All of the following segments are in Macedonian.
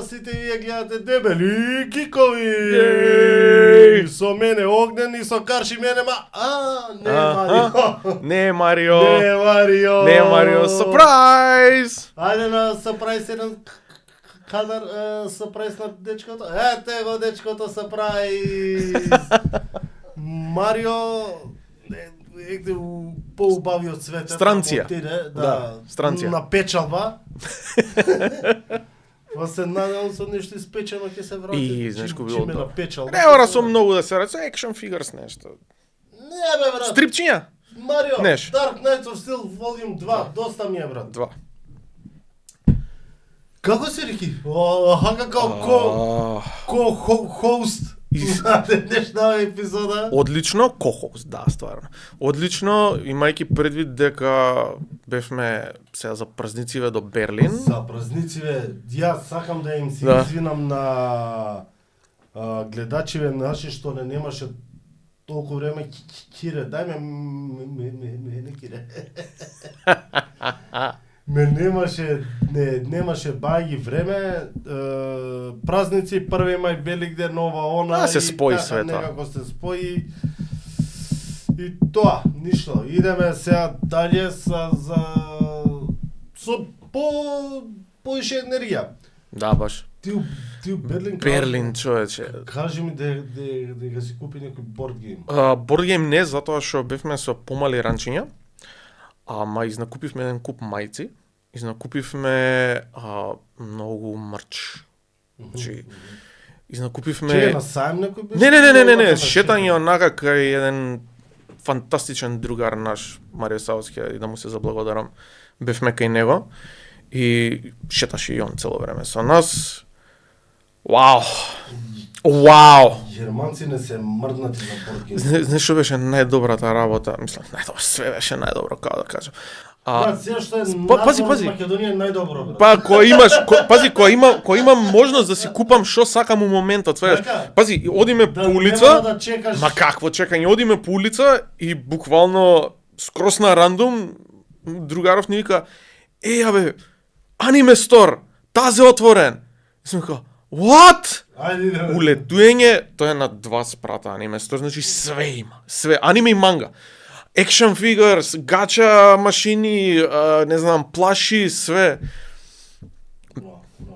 сите вие гледате Дебели гикови. Со мене Огнен и со Карши мене не Марио. Не е Марио. Не Марио. Не е Марио. Сюрприз! Ајде на сюрприз еден кадар сюрприз на дечкото. Ете го дечкото сюрприз. Марио егде у поубавиот свет. Странција. Да, странција. На печалба. Па се надевам со нешто испечено ќе се врати. И знаеш кој било на тоа? печалба. Не ора со многу да се ради, со екшн фигурс нешто. Не бе брат. Стрипчиња? Марио, Неш. Dark Knight of Steel Volume 2, доста ми е брат. 2. Како се реки? Хака ко хост. Нешто епизода. Одлично, кохос, да, стварно. Одлично, имајќи предвид дека бевме сега за празнициве до Берлин. За празнициве, јас сакам да им се извинам на гледачиве наши што не немаше толку време. Кире, дај ме не кире. Ме немаше баги време, празници, 1 мај, Великден, ова, се спои све тоа. Некако се спои. И тоа, ништо. Идеме сега дале со поише енергија. Да, баш. Ти у Берлин? Берлин, човече. Кажи ми дека си купи некој борд гейм. Борд гейм не, затоа што бевме со помали ранчиња. Ама изнакупивме еден куп мајци, изнакупивме многу марч. Значи, изнакупивме... Че на сајм некој беше? Не, шетање онака кај еден фантастичен другар наш, Марио Савски, и да му се заблагодарам. Бевме кај него и шеташе и он цело време со нас. Вау! Германци не се мрднати на борд гейм. Знаеш што беше најдобрата работа? Мислам, најдобро, све беше најдобро, како да кажам. Брат, се што е пази. Македонија е најдобро, брат. Па, кој имам можност да си купам што сакам у моментот, сваѓаш. Пази, одиме по улица, да чекаш. ма какво чекање, одиме по улица и буквално скрос на рандом другаров ни вика: абе, аниме стор, тазе отворен." И сум вика: "What?" Улетуење, тоа е на 2 спрата аниме стор, значи све има. Све, аниме и манга. Екшн фигурс, гача машини, не знам, плаши, све.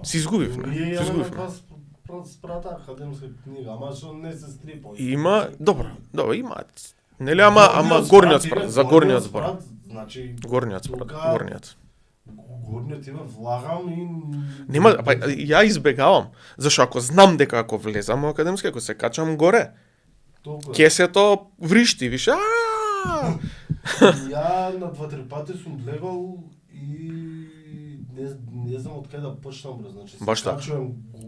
Си изгубивме. Ние имаме спрата академска книга, ама што не се стрипови. Има, добро, имаат. Нели, ама горниот спрат, за горниот спрат. Значи, горниот спрат, горниот. Горниот има влагам и... Нема, па ја избегавам, зашто ако знам дека ако влезам во академски, ако се качам горе, кесето вришти, више. Ја на 2-3 пати сум влегол и не знам од кај да почнам, бре, значи баш така.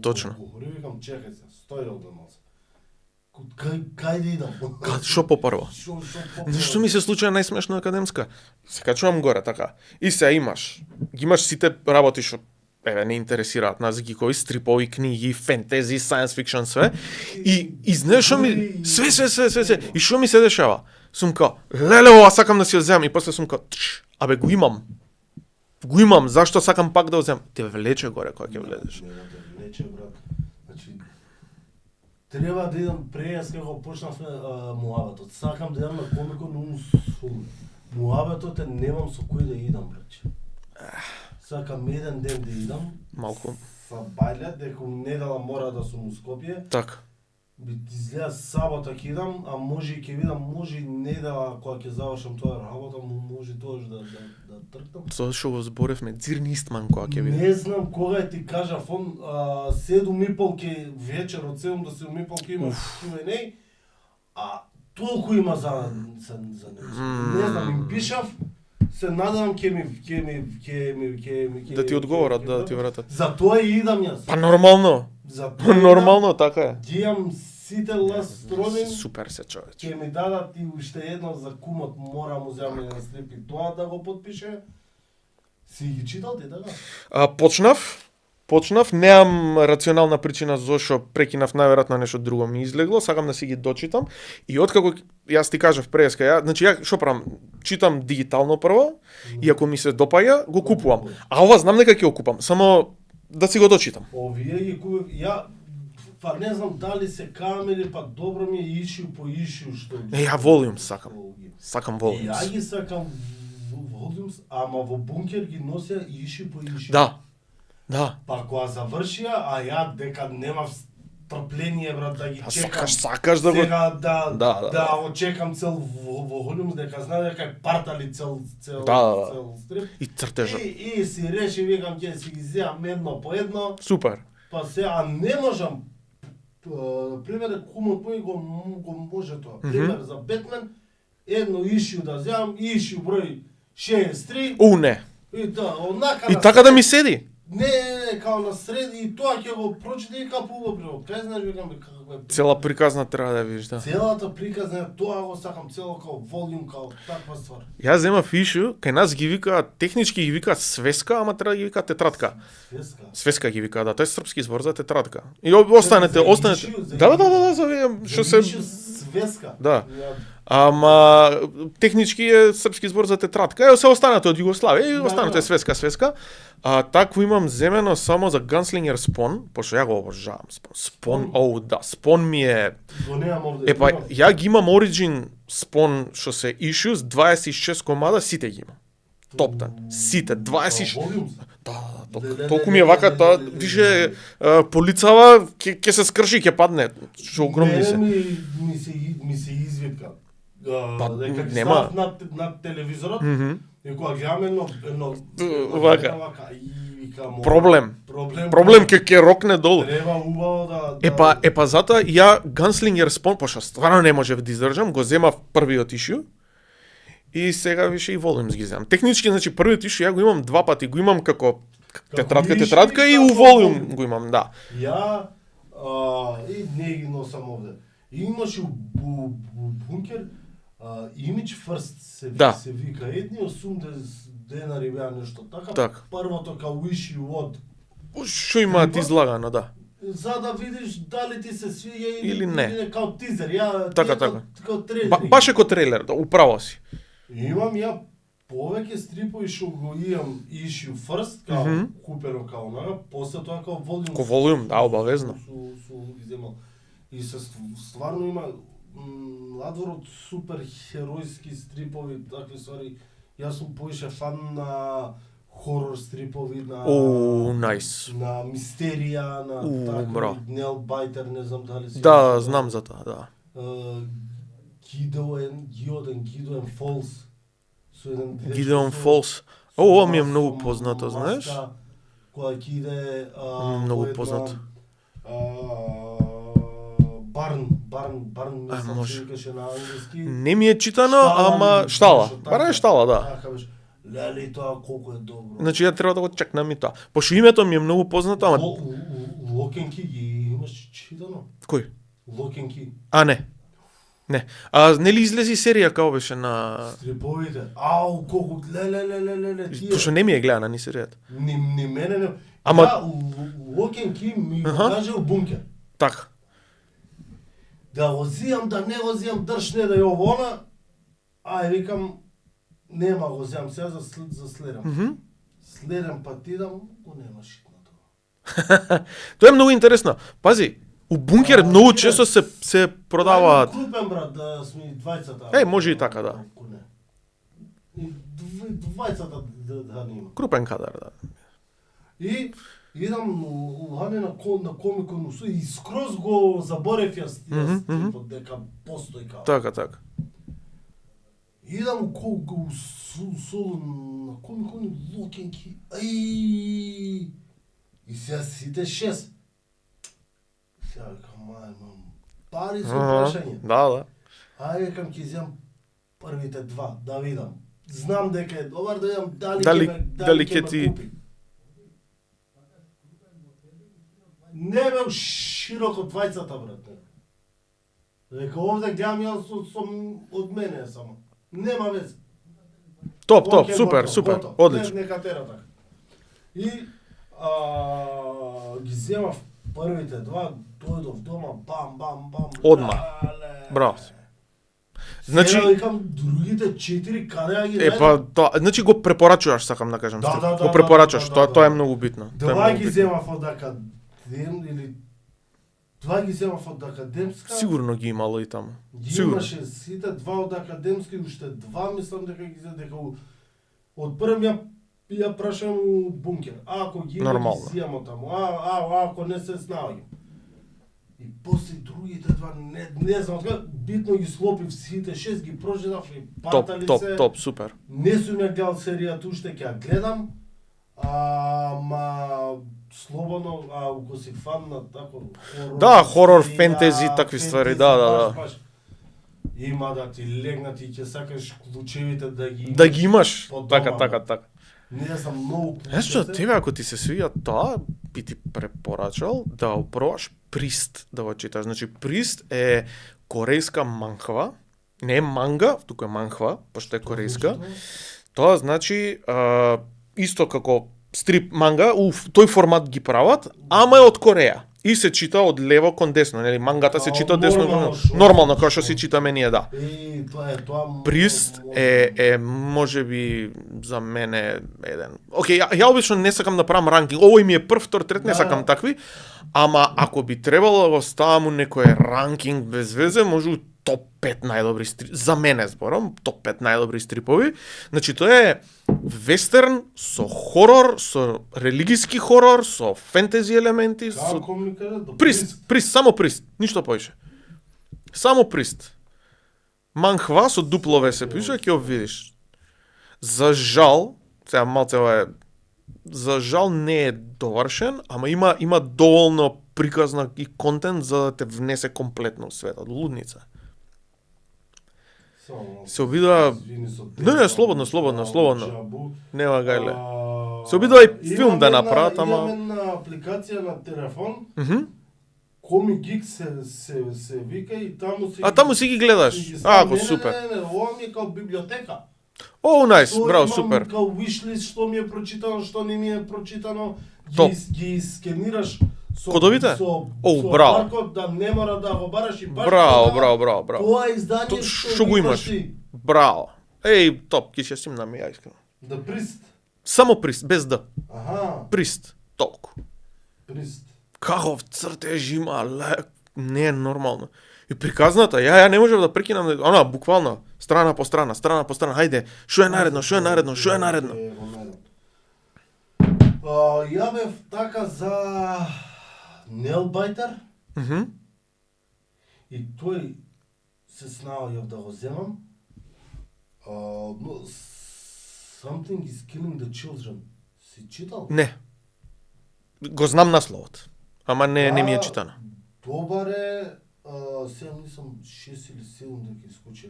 Точно. Горе викам, чекај се, стој од нас. Кај да идам? Што попрво? Зашто ми се случува најсмешно академска? Се качувам горе, така. И се ги имаш сите работи што не интересираат нас гикови, стрипови, книги, фентези, science fiction, све. И знаеш што ми... Све. И што ми се дешава? Сум као, леле, ова сакам да си ја земам. И после сум као, абе, го имам. Зашто сакам пак да го земам? Те влече горе кога ќе влезеш. Не, те влече, брат. Значи, треба да идам прејас како почнавме муабетот. Сакам да идам на комикон, но муабетот немам со кој да идам, брат. Сакам еден ден да идам. Малку. Са бајле, дека недела мора да сум у Скопје. Така. Изгледа сабота ќе идам, а може и ќе видам, може и недела кога ќе завршам тоа работа, може тоа да тркнам. Тоа што го зборевме, Дзирни Истман кога ќе видам. Не знам кога ти кажав, 7:30 ќе вечер од 7 до 7:30 ќе има Q&A, а толку има за не знам, им пишав, се надевам ќе ми да ти одговорат, да ти вратат. За тоа и идам јас. Па нормално. Нормално, така е. Ги имам сите ластрони. Супер се, човече. Ќе ми дадат и уште едно за кумот, мора му земе на стрип и тоа да го подпише. Си ги читал ти, така? Почнав, немам рационална причина зошто прекинав, најверојатно нешто друго ми излегло, сакам да си ги дочитам и откако јас ти кажав преска, значи ја што правам, читам дигитално прво и ако ми се допаѓа, го купувам. А ова знам дека ќе го купам, само да си го дочитам. Овие ги купив, ја па не знам дали се камери, па добро ми е ишиу по ишиу што. Ја волјум сакам. Сакам И волјум. ја ги сакам волјумс, ама во бункер ги носеа ишиу по ишиу. Да. Да. Па кога завршија, а ја дека немав трпление брат да ги чекам. Сакаш да го Сега Да. да го чекам цел во волјумс дека знае дека е партали цел Да. цел стрип. и цртежа. И си реши викам ќе си ги земам едно по едно. Супер. Па сега не можам пример кумот мој го може тоа. Пример за Бетмен едно ишиу да земам, ишиу број 63 Не. и да, однака И на така да сред- ми седи. Не, као на сред и тоа ќе го прочита и као пубо прилог. Кај знаеш викам бе каква е Цела приказна треба да видиш, да. целата приказна, е тоа го сакам цело као волјум, као таква ствар. Јас земав ишу, кај нас ги викаат, технички ги викаат свеска, ама треба да ги викаат тетрадка. Свеска. Свеска ги викаат, да, тоа е српски збор за тетрадка. И останете, За останете. ишиу, за Да, за овие што се Ишиу свеска. Да. Ја- Ама технички е српски збор за тетрадка. Ево се останате од Југославија и Да, останете да. свеска. Такво имам земено само за Ганслингер Спон, пошто ја го обожавам Спон. Спон, да, Спон ми е. Го немам овде. Епа, имам. ја ги имам Origin Спон што се Issues 26 комада, сите ги имам. Топтан. Сите 26. Волјумс. Да, толку ми е вака тоа, више полицава ќе се скрши, ќе падне. Што огромни се. Ми се извитка. Па, Дека ги нема. ставав на телевизорот и кога гледам едно Вака. и викам Проблем. Проблем. Проблем ќе рокне долу. Треба убаво да Епа затоа ја Ганслингер Спон, пошто стварно не можев да издржам, го земав првиот ишју. И сега више и волјумс ги земам. Технички, значи првиот ишју ја го имам два пати, го имам како тетрадка и у волјум го имам, да. Ја и не ги носам овде. И имаше у бункер Image First Да. се вика едни 80 денари беа нешто така. Така. Првото као ишју од Што имаат излагано, да. за да видиш дали ти се свиѓа Или не. као тизер. Ја Така, тие така. Као трейлер. Баш е ко трейлер, да, управо си. Имам ја повеќе стрипови што го имам issue first, као купено као нага, после тоа као волјум. Ко волјум, да, обавезно. Су ги земал. И се стварно има надвор од супер херојски стрипови, такви ствари. Јас сум поише фан на хорор стрипови, на Најс. на мистерија, на браво. Нел Байтер, не знам дали си. Да, знам за тоа, да. Гидеон Фолс. Со еден дечко Гидеон со- Фолс. со Ова ми е маска, многу познато, маска, знаеш? Која ќе иде Многу во една, познато. Барн, мислам, може. се викаше на англиски. Не ми е читано, Штала ама ми штала. беше, Бара е така. штала, да. Така беше. Леле, тоа колку е добро. Значи ја треба да го чекнам и тоа. Пошто името ми е многу познато, ама Локенки ги имаш читано? кој? Локенки. Не. Не. Нели излези серија као беше на Стриповите. Ау, колку леле, тие. Пошто не ми е гледана ни серијата. Ни мене не. Ама- Локенки ми го Аха. каже у бункер. Така. Да го зијам, да не го зијам, држ не да ја овона. Викам, нема го зијам сега за следам. Следам па тидам, го нема шитна тоа. Тоа е многу интересно. Пази, у бункер многу често се продаваат. Крупен брат, да сме двајцата. Може и така, да. Ако не. И двајцата да нема. Крупен кадар, да. И идам лане на комикон и скроз го заборев јас стипот дека постои као. Така, така. Идам го соло на комикон локенки. И сега сите 6. Сега викам, мам, пари со прашање. Да. Викам ќе земам првите два, да видам. Знам дека е добар, да видам Дали ќе ме ти- купи. Не бев широко двајцата, брате. Река овде гледам јас од мене само. Нема вез. Топ, Окей, супер, готово, супер. готово. Одлично. Нека тера така. И ги земав првите два, дојдов дома, бам. Одма. Леле. Браво. Значи, Сега викам другите 4 каде ја ги па, тоа, значи го препорачуваш, сакам да кажам. Да, стрип. да, да, Го препорачуваш, да, тоа да, тоа е да. многу битно. Тоа е Два многу ги битно. земав од академ или два ги земав од академска. Сигурно ги имало и таму. Ги Сигурно. имаше сите два од академски, уште два мислам дека ги се дека од првм ја прашам у бункер. А ако ги има Нормално. ги сијамо таму. Ако не се снаоѓам. И после другите два не знам откако битно ги склопив сите 6 ги прочитав и Топ, партали топ, се. топ, супер. Не сум ја гледал серијата уште ќе ја гледам. Ма слободно, ако си фан на тако хорор. Да, хорор, серија, фентези, такви ствари, да, да, да. Има да ти легнат и ќе сакаш клучевите да ги Да ги имаш. по Така, дома, така, да. така. Не знам многу Знаеш што, клучевите. тебе ако ти се свија тоа, би ти препорачал да опробаш Прист да го читаш. Значи Прист е корејска манхва, не е манга, туку е манхва, пошто е корејска. Тоа значи исто како стрип манга, тој формат ги прават, ама е од Кореја. И се чита од лево кон десно, нели? Мангата се чита од десно кон нормално, како што си читаме ние, да. Тоа Прист е можеби за мене еден. Океј, ја обично не сакам да правам ранкинг. Овој ми е прв, втор, трет, не Да. сакам такви. Ама ако би требало да го ставам у некој ранкинг без везе, може у топ 5 најдобри стрипови. За мене зборам, топ 5 најдобри стрипови. Значи тоа е вестерн со хорор, со религиски хорор, со фентези елементи, со Како ми кажа? Прист, само Прист, ништо повеќе. Само Прист. Манхва со дупло ве се пише, ќе го видиш. За жал, сега малце ова е, за жал не е довршен, ама има доволно приказна и контент за да те внесе комплетно у светот. Лудница. Се обидува... Не, слободно, слободно. Нема гајле. Се обидува и филм да направат, ама... Имам една апликација на телефон, Мгм. Коми Гик се вика и таму си... А таму си ги гледаш. си ги Ако, не, супер. Не, ова ми е као библиотека. О, најс, Што браво, имам супер. Као wishlist, што ми е прочитано, што не ми е прочитано. Топ. Ги скенираш со Кодовите? со браво. баркод, да не мора да го бараш и баш Браво, тоа- браво, браво, браво. Тоа е издание Што го викаш имаш? ти. Браво. Еј, топ, ќе шестим на ми, ја искрено. Да прист. Само Прист, без Д. Аха, Прист, толку. прист. Каков цртеж има, не е нормално. И приказната, ја не можев да прекинам, она, буквално, страна по страна, хајде, што е наредно, што е наредно, што е наредно. Ја бев така за Nailbiter Мгм. и тој се снаоѓав да го земам. Но Something is killing the children. Си читал? Не. Го знам насловот. Ама не ми е читано. Добар е, сега мислам 6 или 7 дека искочи.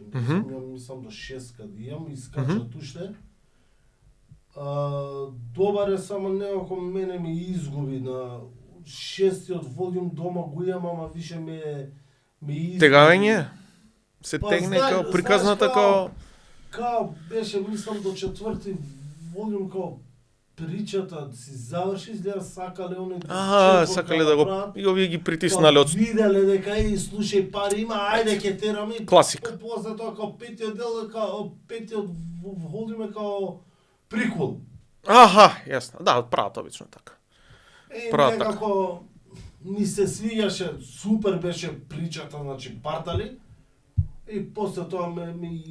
Мислам до 6 каде имам и скачат уште. Добар е, само некако мене ми изгуби на 6-тиот волјум дома го имам, ама више ми изгуби. Тегање? Се Па, тегне знаеш, као приказната као- као... Као беше, мислам, до 4-ти волјум, као причата си заврши, изгледа сакале они... Сакале да го... И овие ги притиснале од... Виделе дека и слушај пари има, ајде ќе тераме. Класика. После тоа као петиот дел, као петиот волјум е као приквел. Јасно. Да, прават обично така. Прават така. Некако ми се свиѓаше, супер беше причата, значи партали. И после тоа ми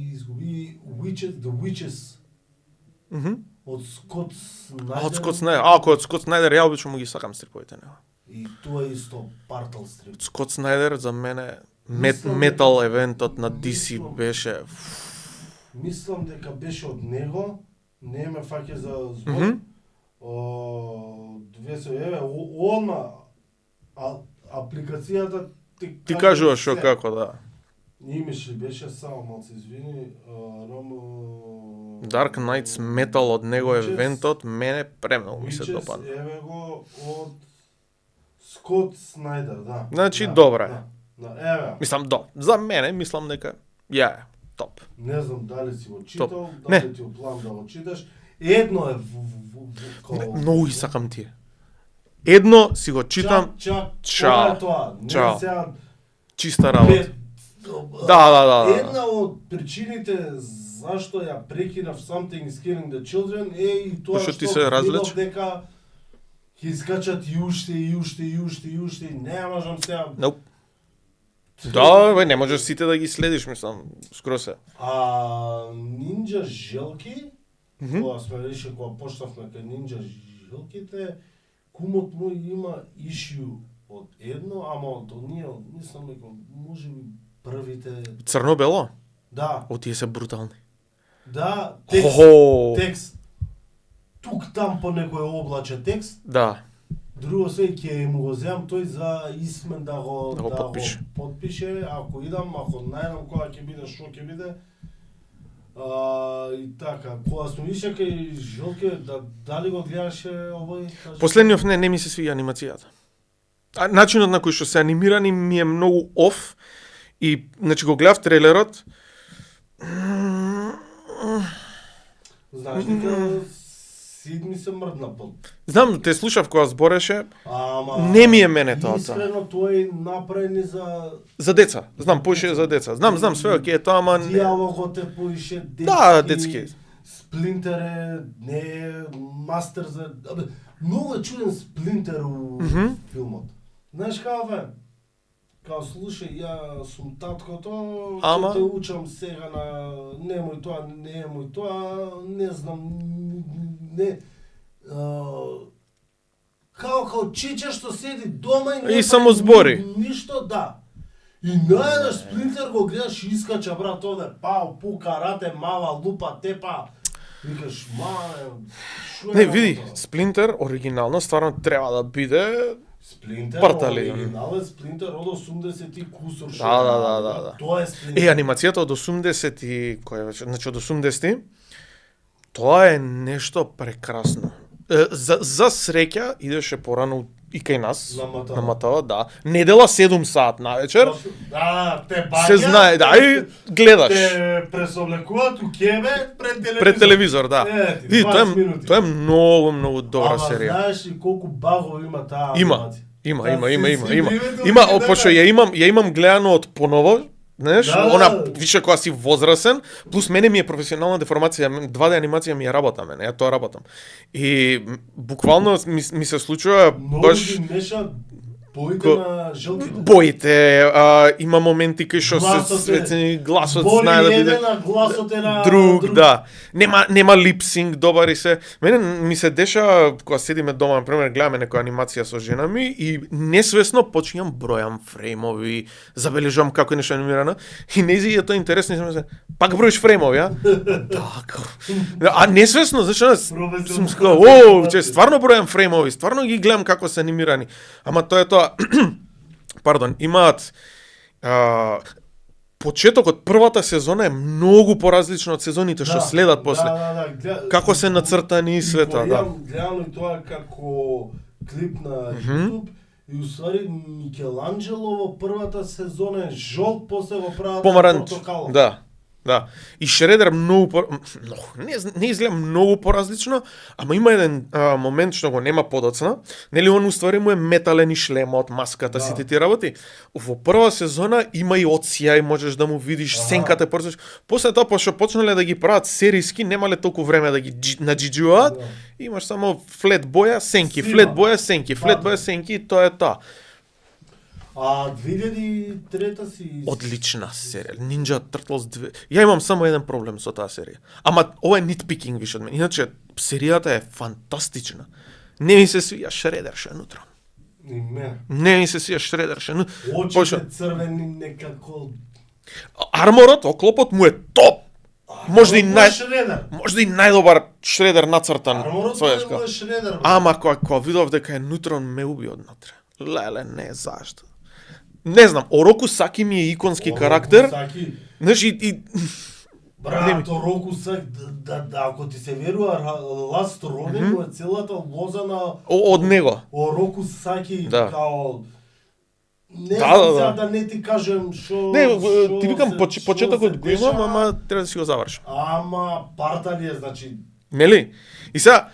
изгуби The Witches Мгм. од Скот Снайдер. Од Скот Снайдер. Ако од Скот Снайдер, ја обично му ги сакам стриповите него. И тоа е исто партал стрип. Скот Снайдер за мене Мислам метал евентот на DC мислам- беше... Мислам дека беше од него, не ме фаќа за збор. Мгм. Одма апликацијата Ти кажуваш што како да. Имаш ли беше само малце извини, Dark Knights Metal од него Witches- евентот мене премногу ми се Witches, допадна. Еве го од Скот Снайдер, да. Значи, Да, добра е. Да, еве. Мислам, за мене, мислам дека ја е, топ. Не знам дали си го читал, Не. дали ти у план да го читаш. Едно е Многу ги сакам тие. Едно си го читам, Чак, Чао. тоа е тоа. Не Чао. сега чиста работа. Да. Една од причините зашто ја прекинав Something is Killing the Children е и тоа Пошто што ти се разлеч? дека ќе искачат и уште, не можам сега. Nope. Да, бе, не можеш сите да ги следиш, мислам, скоро се. Нинџа желки, кога сме реше, кога почнавме кај нинџа желките, кумот мој има ишју од едно, ама од оние, мислам дека можеби првите. Црно-бело? Да, О, тие се брутални. да, Хо-хо. текст. Тук там по некој облаче текст. Да. Друго се ќе му го земам тој за Исмен да го потпише, ако идам, ако најдам кога ќе биде, што ќе биде. И така, кога сме ише кај Желке, дали го гледаше овој? Последниот не ми се свиѓа анимацијата. Начинот на кој што се анимирани ми е многу оф и значи го гледав трейлерот. Знаеш дека Сид ми се мрдна под. Знам, те слушав кога збореше. Ама Не ми е мене тоа. Искрено тој направени За деца. Знам, поише за деца. Знам све оке е тоа, ама диалогот е поише детски. Да, детски. Сплинтер е не е мастер за многу е чуден Сплинтер у филмот. Знаеш како бе? Као слушај, ја сум таткото, Ама? ќе те учам сега на немој тоа, не знам, не... Као чиче што седи дома и не само прави збори. Ништо, да. И најдеш Сплинтер го гледаш и искача, брат, оде, пау, пу, карате, мава, лупа, тепа. Викаш, шо е Не, види, работа? Сплинтер оригинално стварно треба да биде. Сплинтер, Партали. оригинален Сплинтер од 80 и кусор. Да. Тоа е Сплинтер. Анимацијата од 80 и кој беше, значи од 80 тоа е нешто прекрасно. За среќа идеше порано и кај нас На МТВ, да. Недела 7 сат навечер. Да, те бања. Се знае, да, и гледаш. Те пресоблекуваат у кебе Пред телевизор, да. Види, 20 минути. тоа е многу добра серија. Ама знаеш ли колку багови има таа Има. анимација? Има, почо ја имам гледано од поново, знаеш, Да. она више кога си возрасен, плюс мене ми е професионална деформација, 2D анимација ми е работа мене, ја тоа работам. И буквално ми се случува Многу баш ги меша боите на желките. боите, има моменти кај што Гласот се светени гласот Боли знае да биде еден, а гласот е на друг, да. Нема липсинг, добари се. Мене ми се деша кога седиме дома, на пример, гледаме некоја анимација со жена ми и несвесно почињам бројам фреймови, забележувам како е нешто анимирано и нејзи е тоа интересно и се пак броиш фреймови, а? Да, а несвесно, значи сум скао, че стварно бројам фреймови, стварно ги гледам како се анимирани. Ама тоа е тоа, пардон, имаат почетокот првата сезона е многу поразлично од сезоните што следат после. Како се нацртани и све тоа, да. Гледам и тоа како клип на YouTube и усвари Микеланджело во првата сезона е жолт, после го прават Помаранч, портокал. да. И Шредер не изгледа многу поразлично, ама има еден момент што го нема подоцна. Нели он уствари му е метален и шлемот, маската, сите тие работи. Во прва сезона има и одсија и можеш да му видиш сенката порцеш. После тоа пошто почнале да ги прават сериски, немале толку време да ги наџиџуваат. Имаш само флет боја, сенки, флет боја, сенки, флет боја, сенки и тоа е тоа. А 2003 си... Одлична серија. Ninja Turtles 2. Ја имам само еден проблем со таа серија. Ама ова е nitpicking више од мене. Иначе серијата е фантастична. Не ми се свија Шредер што е нутро. И мене. Не ми се свија Шредер што е нутро. Очите црвени некако... Арморот, оклопот му е топ. Можда и Шредер. можда и најдобар Шредер нацртан. Арморот Своешка. е Шредер. Ама кога видов дека е нутро, ме уби однатре. Леле, не, зашто? Не знам, Ороку Саки ми е иконски карактер. Знаеш, и Брат, Ороку Саки, ако ти се верува, Ласт Робин му е целата лоза на... од него. Ороку Саки, Да. као... Не Да, знам да. сега да не ти кажем шо... Не, шо ти викам се почетокот го имам, дешава, ама треба да си го завршам. Ама парта ли е, значи... Нели? И сега,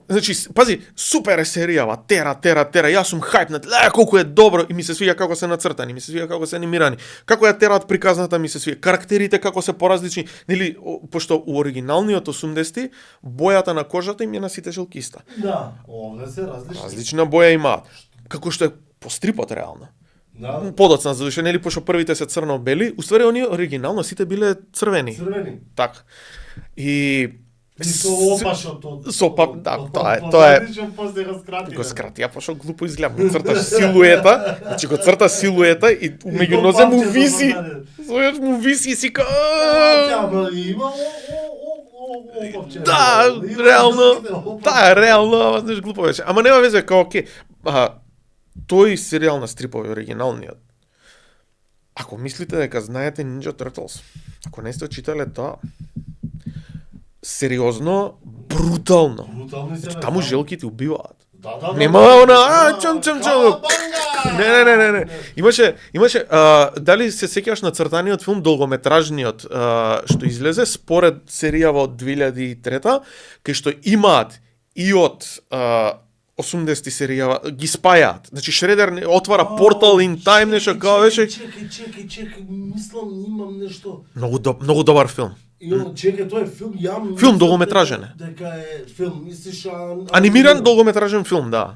Значи, пази, супер е серијава, тера, јас сум хајпнат, колку е добро, и ми се свиѓа како се нацртани, ми се свиѓа како се анимирани, како ја тераат приказната, ми се свиѓа, карактерите како се поразлични, нели, пошто у оригиналниот 80-ти, бојата на кожата им е на сите жилки иста. Да, овде се различни. Различна боја имаат, како што е по стрипот реално. Да. Подоцна, зашто нели пошто првите се црно-бели, уствари оние оригинално сите биле црвени. Црвени. Така. И со опашот од... да, тоа е. После го скрати. Го скрати, ја пошо глупо изгледа. Го црташ силуета, значи го црта силуета и меѓу нозе му виси. Својаш му виси и си ка... Да, реално, таа реално, знаеш, глупо беше. Ама нема везе, као оке, тој серијал на стрипови оригиналниот. Ако мислите дека знаете Ninja Turtles, ако не сте читале тоа, сериозно, брутално. Брутални се. Таму желките убиваат. Да. Нема она, чум. Не. Имаше, дали се сеќаваш на цртаниот филм, долгометражниот, што излезе, според серијава од 2003, кај што имаат и од 80-ти серијава, ги спајаат. Значи Шредер отвара портал in time, нешто као беше. Чекај, мислам, имам нешто. Многу добар филм. Чекај, тој е филм, ја Филм долгометражен е. Дека е филм, мислиш, Анимиран долгометражен филм, да.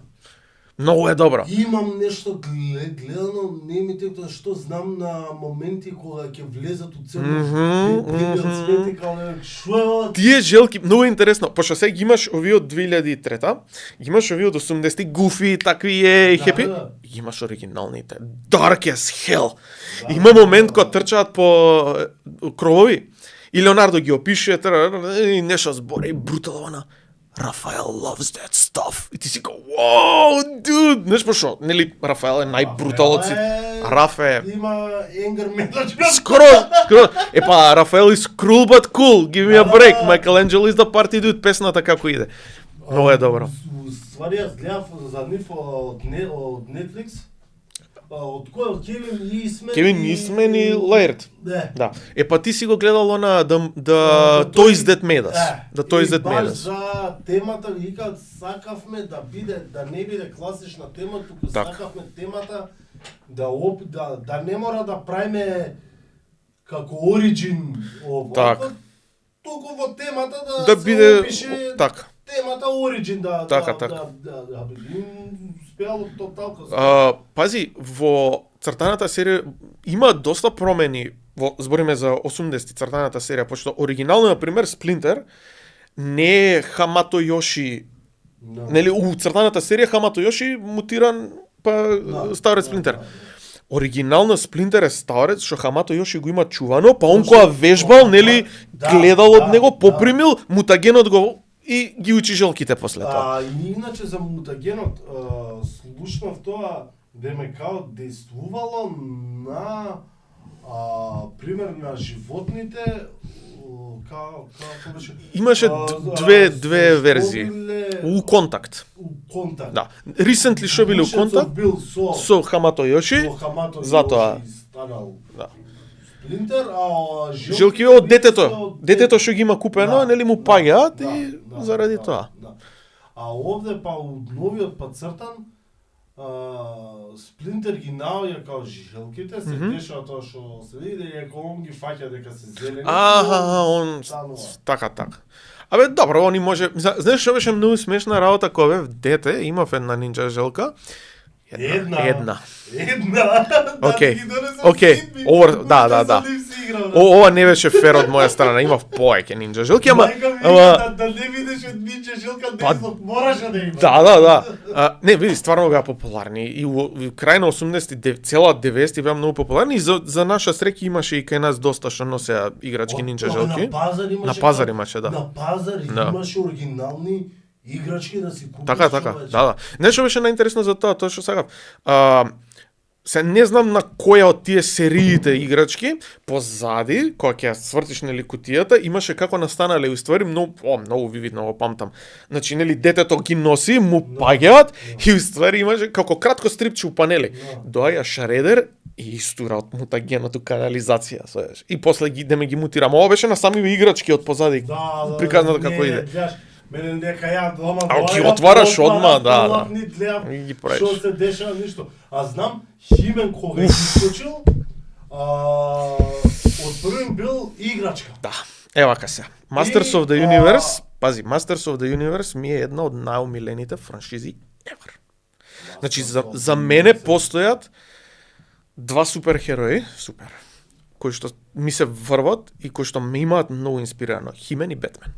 Многу е добро. Имам нешто гледано, не ми текто што знам на моменти кога ќе влезат у целиот свет и као шо. Тие желки, многу интересно, пошто се ги имаш овие од 2003-та, ги имаш овие од 80-ти, Гуфи, такви е, хепи, ги имаш оригиналните, Dark as Hell. Има момент кога трчаат по кровови, и Леонардо ги опише, и нешто збори, брутална. Рафаел loves that stuff. И ти си ка, wow, dude! Знаеш пошо, нели Рафаел е најбрутал од сите. Рафе Има anger management. Скоро. Епа, Рафаел is cruel but cool. Give me a break. Michelangelo is the party dude. Песната како иде. Много е добро. Ствари, јас гледав за нив од Netflix. Од кој? Од Кевин Истмен и Лаирд. Да. Епа ти си го гледал она The Toys That Made Us. The Toys That Made Us. За темата викаат сакавме да не биде класична тема, туку сакавме темата да не мора да правиме како оригин ова. Туку во темата да биде опише така. Темата оригин така. Успеало тотално. Пази, во цртаната серија има доста промени, збориме за 80-ти цртаната серија, пошто оригинално, например, Сплинтер не е Хамато Йоши. Нели, у цртаната серија Хамато Йоши мутиран па старец Сплинтер. Оригинално Сплинтер е старец што Хамато Йоши го има чувано, па он која вежбал, нели, гледал од него, попримил, мутагенот го и ги учи желките после тоа. И иначе за мутагенот, слушнав тоа деме као действувало на пример на животните, како беше? Имаше две верзии. У Контакт. Да. Recently што биле у Контакт со Хамато Йоши, затоа станал. Да. Сплинтер, жилки од детето што ги има купено, нели му паѓаат и заради тоа. А овде па у новиот па цртан Сплинтер ги наоѓа као жилките, се дешава тоа што се види дека он ги фаќа дека се зелени. Он така. Абе добро, они може, знаеш што беше многу смешна работа кога бев дете, имав една нинџа жилка. Една. Океј. Да. Ова не беше фер од моја страна, имав повеќе нинџа жилки, ама да не видиш од нинџа жилка, мораше да има. Да. Не, види, стварно беа популарни и крај на 80-ти, цела 90-ти беа многу популарни и за наша среќа имаше и кај нас доста што носеа играчки нинџа жилки. На пазар имаше, да. На пазар имаше оригинални играчки да си купиш. Така. Да. Нешто беше најинтересно за тоа што сакав. Се не знам на која од тие сериите играчки, позади, кога ќе ја свртиш нели кутијата, имаше како настанале уствари многу вивидно го памтам. Значи нели детето ги носи, му паѓаат и уствари имаше како кратко стрипче у панели. Доаѓа Шредер и истура од мутагеното канализација, знаеш. И после ги мутира. Ова беше на самите играчки од позади. Приказната како иде. Мене дека ја дома А, ги отвараш одма, да. Гледам Ги правиш. што се дешава ништо. А знам Химен кога е искочил, од првим бил играчка. Да. Ева вака се. Masters of the Universe, пази, Masters of the Universe ми е една од најомилените франшизи ever. Значи за мене постојат два суперхерои, кои што ми се врват и кои што ме имаат многу инспирирано, Химен и Бетмен.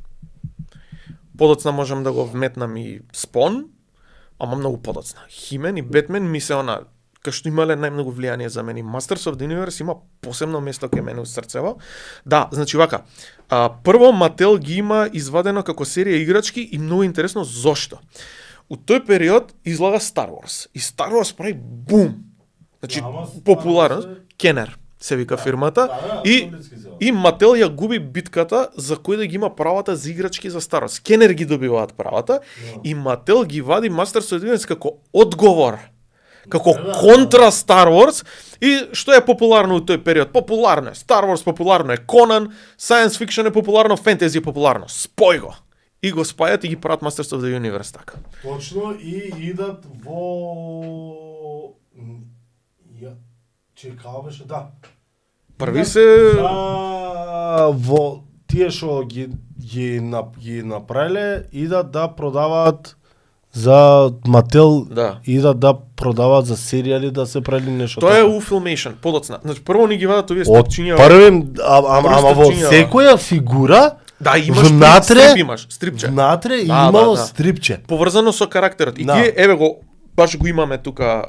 Подоцна можам да го вметнам и Спон, ама многу подоцна. Химен и Бетмен ми се она кај што имале најмногу влијание за мене. Masters of the Universe има посебно место кај мене у срцево. Да, значи вака. Прво Мател ги има извадено како серија играчки и многу интересно зошто. У тој период излага Star Wars и Star Wars прави бум. Значи популарност, Кенер се вика фирмата и Мател ја губи битката за кој да ги има правата за играчки за Star Wars. Кенер ги добиваат правата и Мател ги вади Masters of the Universe како одговор, како контра Star Wars и што е популарно у тој период? Популарно е Star Wars, популарно е Конан, Science Fiction е популарно, фентези е популарно. Спој го! И го спајат и ги прават Masters of the Universe така. Точно и идат во чекао беше, да. Први се во тие што ги направиле идат да продаваат за Мател, да. Идат да продаваат за серијали да се правили нешто. Тоа е у Filmation, подоцна. Значи прво ни ги вадат овие стрипчиња. Ама во секоја фигура да, имаш стрипче. Внатре имало стрипче. Поврзано со карактерот. И тие еве го баш го имаме тука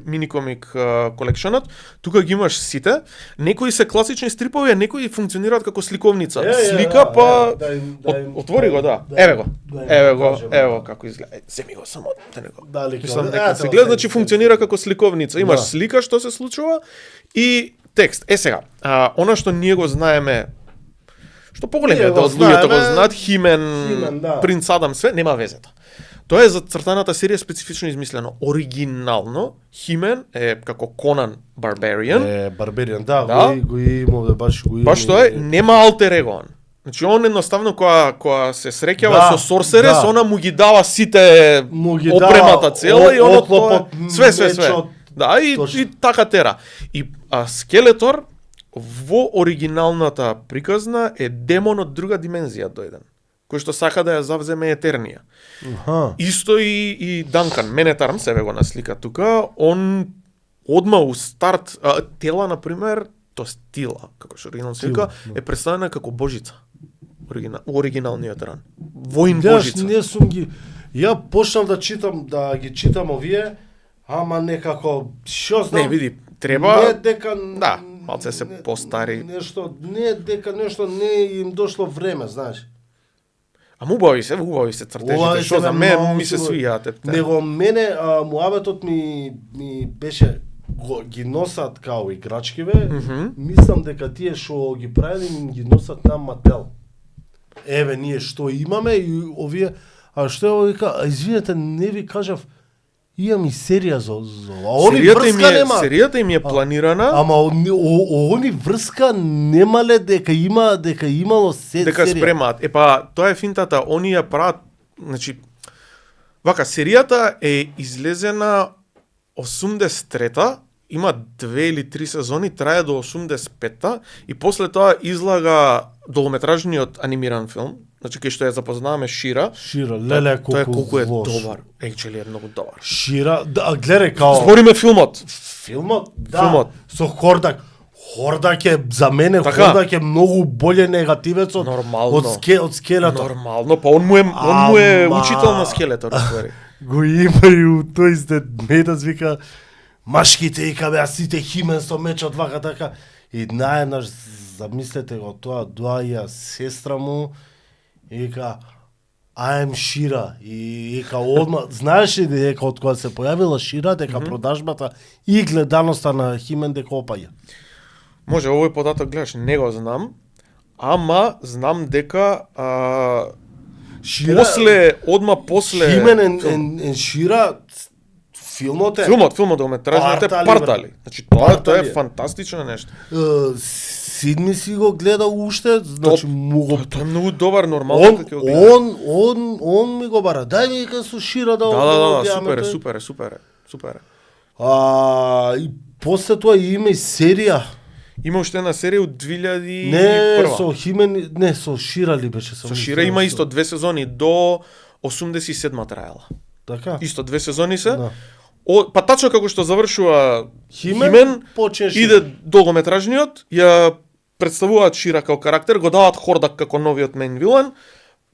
миникомик колекшенот. Тука ги имаш сите. Некои се класични стрипови, а некои функционираат како сликовница. Слика па отвори го, да. Еве го како изгледа. Земи го само да не го. Мислам дека се гледа, значи функционира како сликовница. Имаш слика што се случува и текст. Сега, она што ние го знаеме, што поголемиот дел од луѓето го знаат, Химен, Принц Адам, све нема везето. Тоа е за цртаната серија специфично измислено. Оригинално, Химен е како Конан Барбариан. Барбариан, да. Го има, баш го има. Баш тоа е, нема алтер его. Значи он едноставно кога се среќава со Сорсерес, она му ги дава сите опремата цела и оно тоа све. Да, и така тера. И Скелетор во оригиналната приказна е демон од друга димензија дојден, кој што сака да ја завземе Етернија. Исто и Данкан, Менетарм, себе го наслика тука, он одма у старт, Тела, например, Тила, како што оригинално се вика, е представена како божица. Оригиналниот ран. Воин божица. Не сум ги... Ја почнав да ги читам овие, ама некако, што знам... Не, види, треба... Не дека... Да, малце се постари. Дека нешто не им дошло време, знаеш. Ама убави се цртежите, што за мен ми се свијаат. Него мене муабетот ми беше ги носат као играчкиве, мислам дека тие што ги правили ги носат на Мател. Еве ние што имаме и овие, а што е вика, извинете, не ви кажав, имам и серија за Серијата им е планирана. Ама они врска немале дека имало серија. Дека спремаат. Тоа е финтата, они ја прават, значи вака серијата е излезена 83-та, има 2 или 3 сезони, трае до 85-та и после тоа излага долгометражниот анимиран филм. Значи кај што ја запознаваме Шира, леле колку е добар. Actually е многу добар. Шира, да, гледај као... Збориме филмот. Филмот? Да. Со Хордак. Хордак е, за мене, Хордак е многу боле негативец од Скелетор. Нормално, па он му е учител на Скелетор, ствари. Го има и у тој сте медас вика, машките и кабе, сите Химен со мечот, вака така. И наеднаш, замислете го тоа, доаѓа сестра му, и вика, I am Шира. И вика, одма, знаеш ли дека од кога се појавила Шира, дека продажбата и гледаноста на Химен дека опаѓа? Може, овој податок гледаш, не го знам, ама знам дека Шира, после Химен and Шира Филмот е. Филмот долгометражниот е Партали, Партали. Значи тоа е Партали. фантастично нешто. Сидми си го гледал уште, значи му го Тоа е многу добар, нормално како ќе го гледам. он ми го бара. Дај ми ка со Шира да Да, гледаме супер тој. е. И после тоа има и серија. Има уште една серија од 2001. Не, со Химен, не, со Шира ли беше? Со Шира има исто 2 сезони до 87 траела. Така? Исто 2 сезони се. Да. Па тачно како што завршува Химен, почне Шира. иде долгометражниот, ја представуваат Шира како карактер, го даваат Хордак како новиот мейн вилан,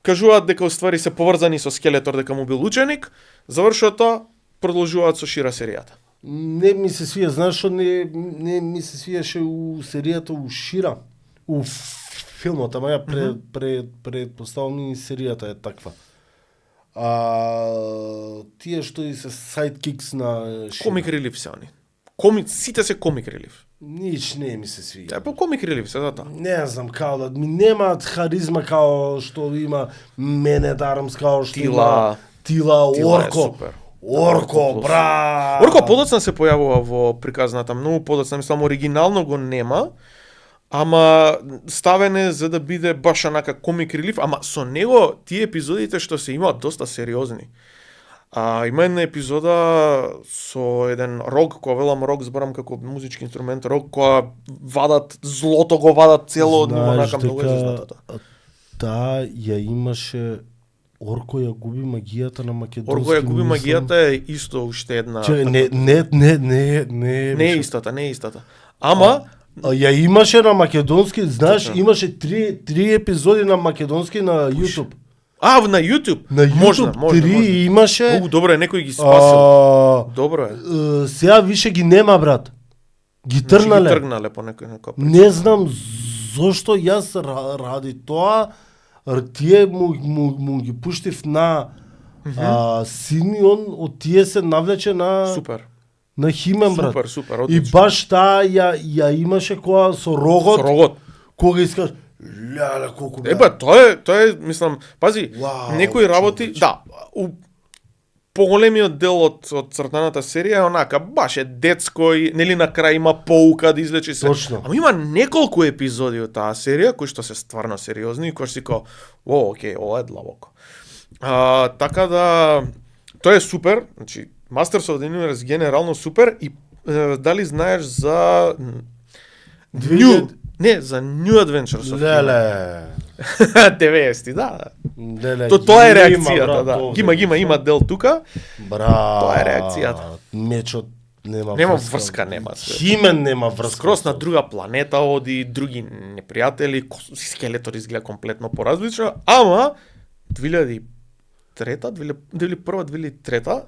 кажуваат дека уствари се поврзани со Скелетор дека му бил ученик, завршува тоа, продолжуваат со Шира серијата. Не ми се свија, знаеш што не ми се свиеше у серијата у Шира, у филмот, ама ја предпоставам и серијата е таква. Тие што и се сайдкикс на Шира. Комик релив се они. Сите се комик релив. Нич не ми се свија. По комик релив се затоа. Не знам, као да ми немаат харизма као што има Мене Дармс, као што има Тила, Орко. Орко, бра! Орко подоцна се појавува во приказната, многу подоцна, мислам оригинално го нема, ама ставен е за да биде баш онака комик релив, ама со него тие епизодите што се имаат доста сериозни. Има една епизода со еден рог, која велам рог, зборам како музички инструмент, рог која вадат злото, го вадат цело од него, онака многу е зазнатата. Таа ја имаше Орко ја губи магијата на македонски. Орко ја губи магијата е исто уште една. Не е истата. Ама ја имаше на македонски, знаеш, имаше три епизоди на македонски на YouTube. На YouTube? На YouTube може. Имаше. Многу добро е, некој ги спасил. Добро е. Сега више ги нема, брат. Ги тргнале. Ги тргнале по некој. Не знам зошто јас ради тоа. Тие му ги пуштив на Симеон, од тие се навлече на Супер. На Химен, брат. Супер, и баш таа ја имаше која со рогот. Со рогот. Кога искаш леле колку. Тоа е, мислам, пази, некои работи, да, поголемиот дел од цртаната серија е онака, баш е детско и нели на крај има поука да излечи се. Точно. Ама има неколку епизоди од таа серија кои што се стварно сериозни и кои што си ко, окей, ова е длабоко. Така да тоа е супер, значи Masters of the Universe генерално супер и дали знаеш за за New Adventures of Леле. 90-ти, да. Тоа е реакцијата, да. Има дел тука. Тоа е реакцијата. Мечот нема врска, нема. Химен нема врска. Скрос на друга планета оди, други непријатели, Скелетор изгледа комплетно поразлично, ама 2003-та, 2001-2003-та,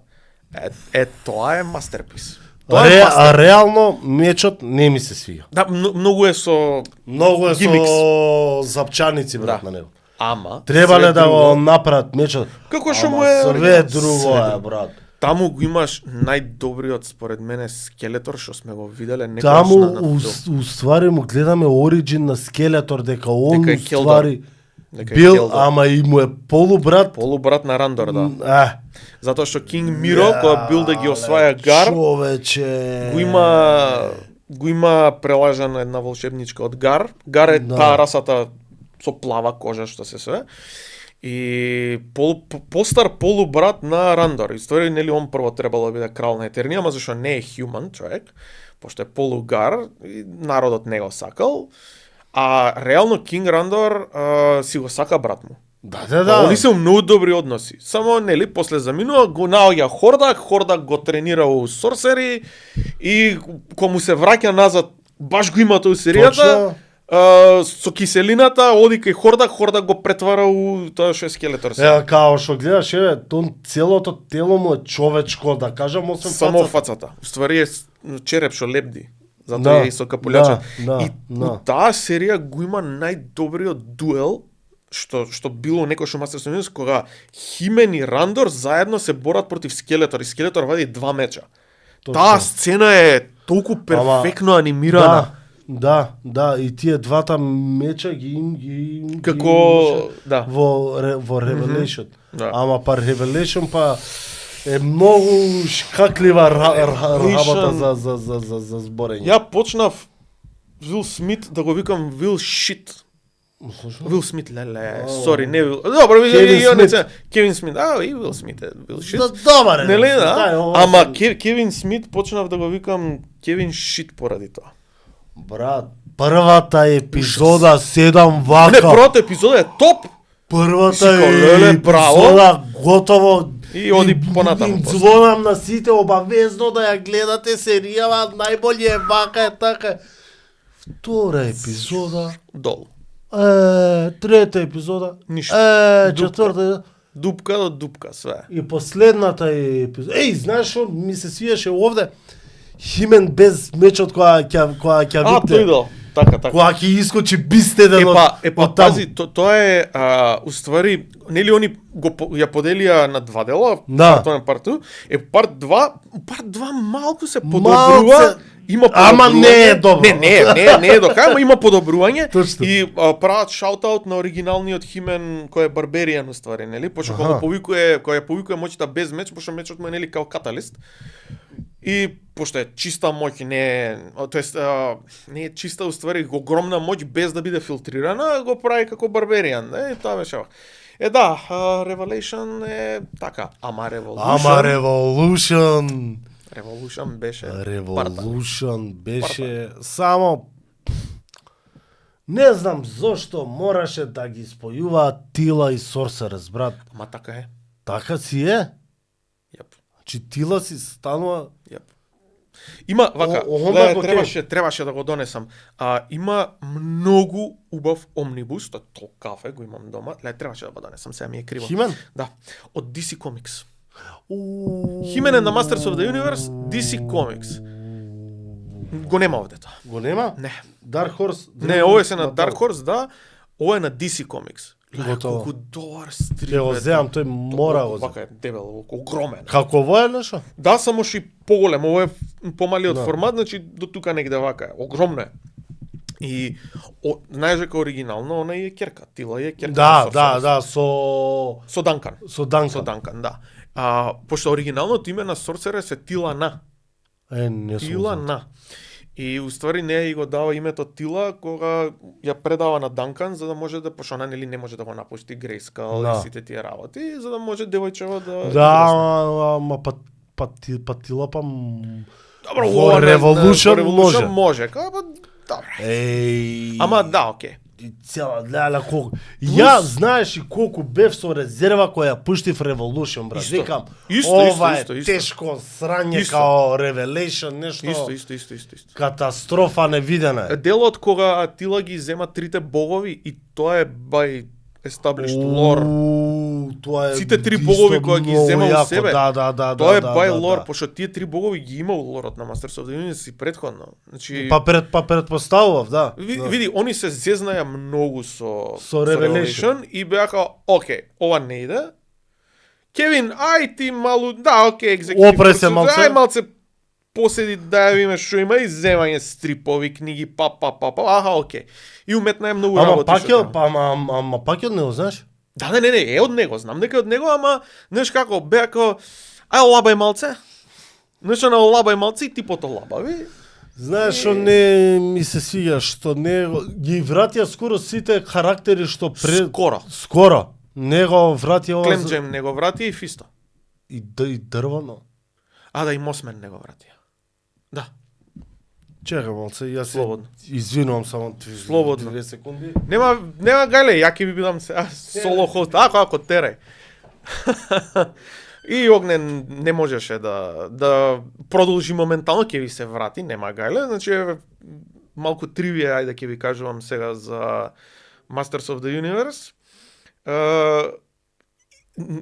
тоа е мастерпис. Реално мечот не ми се свига. Да, многу е со гимикс. Со запчаници, брат, на него. Ама требале да го направат мечот. Како што му е све друго е, брат. Таму го имаш најдобриот според мене Скелетор што сме го виделе некогаш. Таму уствари му гледаме оригин на Скелетор дека он уствари бил, ама и му е полубрат на Рандор, да. Затоа што Кинг Миро кој бил да ги осваја Гар, човече, го има прелажана една волшебничка од Гар. Гар е таа расата со плава кожа што се све. И постар полубрат на Рандор. Историја нели он прво требало да биде крал на Етернија, ама зашто не е human човек, пошто е полугар и народот не го сакал. А реално Кинг Рандор си го сака брат му. Да. Они се у многу добри односи. Само нели после заминува го наоѓа Хордак го тренира у сорсери и кога му се враќа назад, баш го има тој серијата. Со киселината оди кај Хордак го претвара у тоа што е Скелетор. Као што гледаш, целото тело му е човечко, да кажам, освен само фацата. Уствари е череп што лепди. Затоа е и со капулјача. И таа серија го има најдобриот дуел што било некој Masters of the Universe, кога Химен и Рандор заедно се борат против Скелетор и Скелетор вади 2 меча. Таа сцена е толку перфектно анимирана. Да, и тие двата меча ги како во Revelation. Ама па Revelation е многу шкаклива работа Revelation. за зборење. Ја почнав Вил Смит да го викам Вил Шит. Вил Смит, леле, сори, не Вил. Добро, Кевин Смит. И Вил Смит е Вил Шит. Добар е. Нели, да? Ама Кевин Смит почнав да го викам Кевин Шит поради тоа. Брат, првата епизода 7 Не, вака. првата епизода е топ. Првата леле, браво. епизода готово. И оди понатаму. Им звонам на сите обавезно да ја гледате серијава, најбоље е вака е така. Втора епизода. Долу. Трета епизода. Ништо. Четврта. Дупка до дупка, све. И последната епизода. Знаеш што ми се свиеше овде? Химен без мечот која ќе викне. Тој да. Така. Која ќе искочи бистеден Епа, пази, тоа е, уствари, нели они ја поделија на два дела, Да. парту 1, парту, парт 2 малку се подобрува, има подобрување. Ама не е добро. Не е до крај, ама има подобрување. Точно. И прават шаутаут на оригиналниот Химен кој е Барберијан уствари, нели? Пошто кога ја повикува моќта без меч, пошто мечот му е нели као каталист. И пошто е чиста моќ, не е чиста уствари, огромна моќ без да биде филтрирана, го прави како Барберијан, и тоа беше. Revelation е така, ама Revolution беше Revolution беше само не знам зошто мораше да ги спојуваат Тила и Sorceress, брат. Ама така е. Така си е. Јап. Чи Тила си станува. Има вака, требаше да го донесам. Има многу убав омнибус, тоа кафе го имам дома. Требаше да го донесам, сега ми е криво. Химен? Да, од DC Comics. Химен and the Masters of the Universe, DC Comics. Го нема овде тоа. Го нема? Не. Dark Horse? Не, ова е на Dark Horse, да. Ова е на DC Comics. Готово. Колку долар стрип. Ќе го земам, тој мора го земам. Вака е дебел, огромен. Како ово е нешто? Да, само што и поголем, ова е помалиот формат, значи до тука негде вака е, огромно е. И знаеш дека оригинално она е керка, Тила е керка. Да, со Данкан. Со Данкан, да. Пошто оригиналното име на Sorceress е Тилана. Не сум Тилана. И уствари неја и го дава името Тила кога ја предава на Данкан за да може да пошто она нели не може да го напушти Грейскал и сите тие работи, за да може девојчева да. Да, ама Тила па добро, во Revolution може. Може, добро. Ама да, окей. Цела леле колку. Ја знаеш и колку бев со резерва која ја пушти в Revolution, брат. Викам, ова е тешко срање као Revelation, нешто. Исто. Катастрофа невидена. Делот кога Тила ги зема трите богови и тоа е by established lore. Тоа е сите три богови кои ги зема у себе. Да. Тоа е by lore, пошто тие три богови ги има у лорот на Masters of the Universe и претходно. Значи па предпоставував, да. Види, они се зезнаја многу со Revelation и беаха, окей, ова не иде. Кевин, ај ти малу, да, окей, екзекутив. Опре се малце. Ај малце поседи да ја видиме што има и земање стрипови книги, аха, окей. И уметна е многу работи. Ама пак од него, знаеш? Да, не, е од него, знам дека од него, ама знаеш како, беа како, ај лабај малце. Нешто на лабај малце и типото лабави. Знаеш што не ми се свиѓа, што него ги вратија скоро сите карактери што скоро. Него вратија Клем Джем него вратија и Фисто. И дрвано. Да, и Мосмен него вратија. Да. Чекам малце, јас Слободно. Извинувам само 2 секунди. Нема гајле, ја ќе ви бидам соло хост. Ако терај. И Огнен не можеше да продолжи моментално, ќе ви се врати, нема гајле. Значи малку тривија, ајде ќе ви кажувам сега за Masters of the Universe.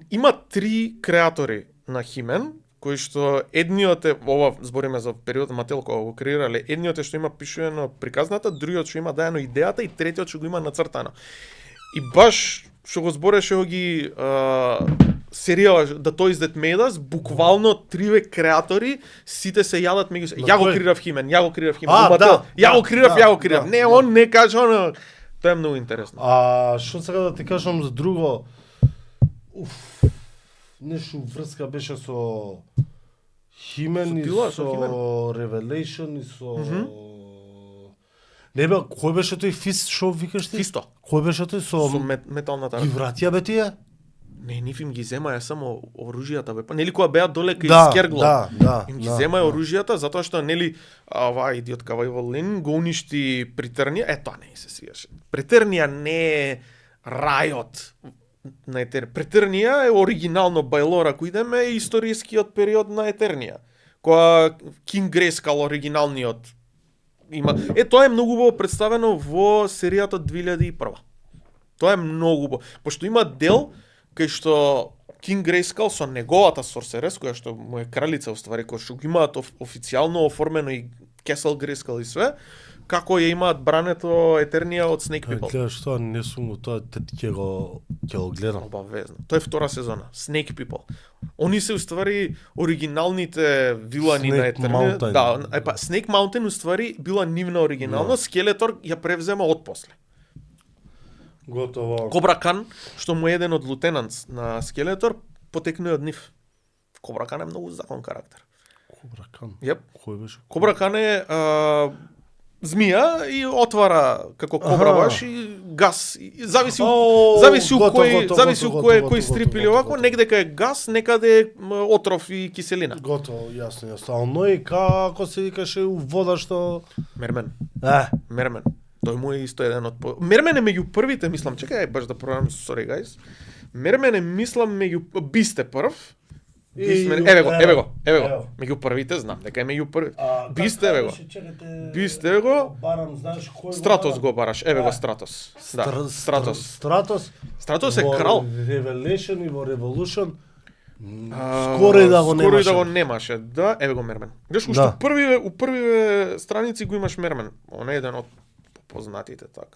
Има 3 креатори на Химен, кои што едниот е, ова збориме за периодот Мател кога го креирале, едниот е што има пишувано приказната, другиот што има дајано идејата и третиот што го има нацртано. И баш што го збореше ги серијала The Toys That Made Us, буквално 3 креатори сите се јадат меѓу се. Ја го креирав Химен. Ја го креирав. Не, он не кажа оно. Тоа е многу интересно. Што сега да ти кажам за друго? нешто врска беше со Химен и Сутила, со со Химен. Revelation и со Не бе, кој беше тој Фист шо викаш ти? Фисто. Кој беше тој со Со металната ги вратија бе тие? Не, нив им ги земаја само оружјата бе. Па нели кога беа доле кај Да, Скергло. да, Им ги да, земаја да. оружјата затоа што нели ова идиотка Вајвол Ленин го уништи Притернија. Тоа не се свиеше. Притернија не е рајот на Притернија е оригинално Бајлора кој идеме е историскиот период на Етернија. Кога Кинг Грейскал оригиналниот има. Тоа е многу убаво представено во серијата 2001. Тоа е многу убаво, пошто има дел кај што Кинг Грейскал со неговата Сорсерес, која што му е кралица уствари, која што го имаат официјално оформено и Кесел Грейскал и све, како ја имаат брането Етернија од Snake People. Гледаш тоа, не сум го тоа, ќе го гледам. Обавезно. Тоа е втора сезона, Snake People. Они се уствари оригиналните вилани Snake на Етернија. Mountain. Да, па Snake Mountain уствари била нивна оригинално, Скелетор ја превзема од после. Готово. Кобра Кан, што му е еден од лутенант на Скелетор, потекнува од нив. Кобра Кан е многу закон карактер. Кобра Кан. Јеп. Кој беше? Кобра Кан е змија и отвара како кобра баш и газ. И зависи зависи у кој стрип или овако, негдека е газ, некаде е отров и киселина. Готово, јасно. А оној како се викаше у вода што Мермен. Мермен. Тој му е исто еден од Мермен е меѓу првите, мислам, чекај баш да проверам, sorry guys. Мермен е мислам меѓу Бисте прв. Еве го. Меѓу првите знам дека е меѓу првите. Бисте еве го. Бисте го. Барам, знаеш кој Стратос го бараш, еве го Стратос. Да, Стратос. Стратос е крал. Revelation и во Revolution. Скоро и да го немаше. Скоро и да го немаше. Да, еве го Мермен. Гледаш уште у првиве страници го имаш Мермен. Он е еден од познатите така.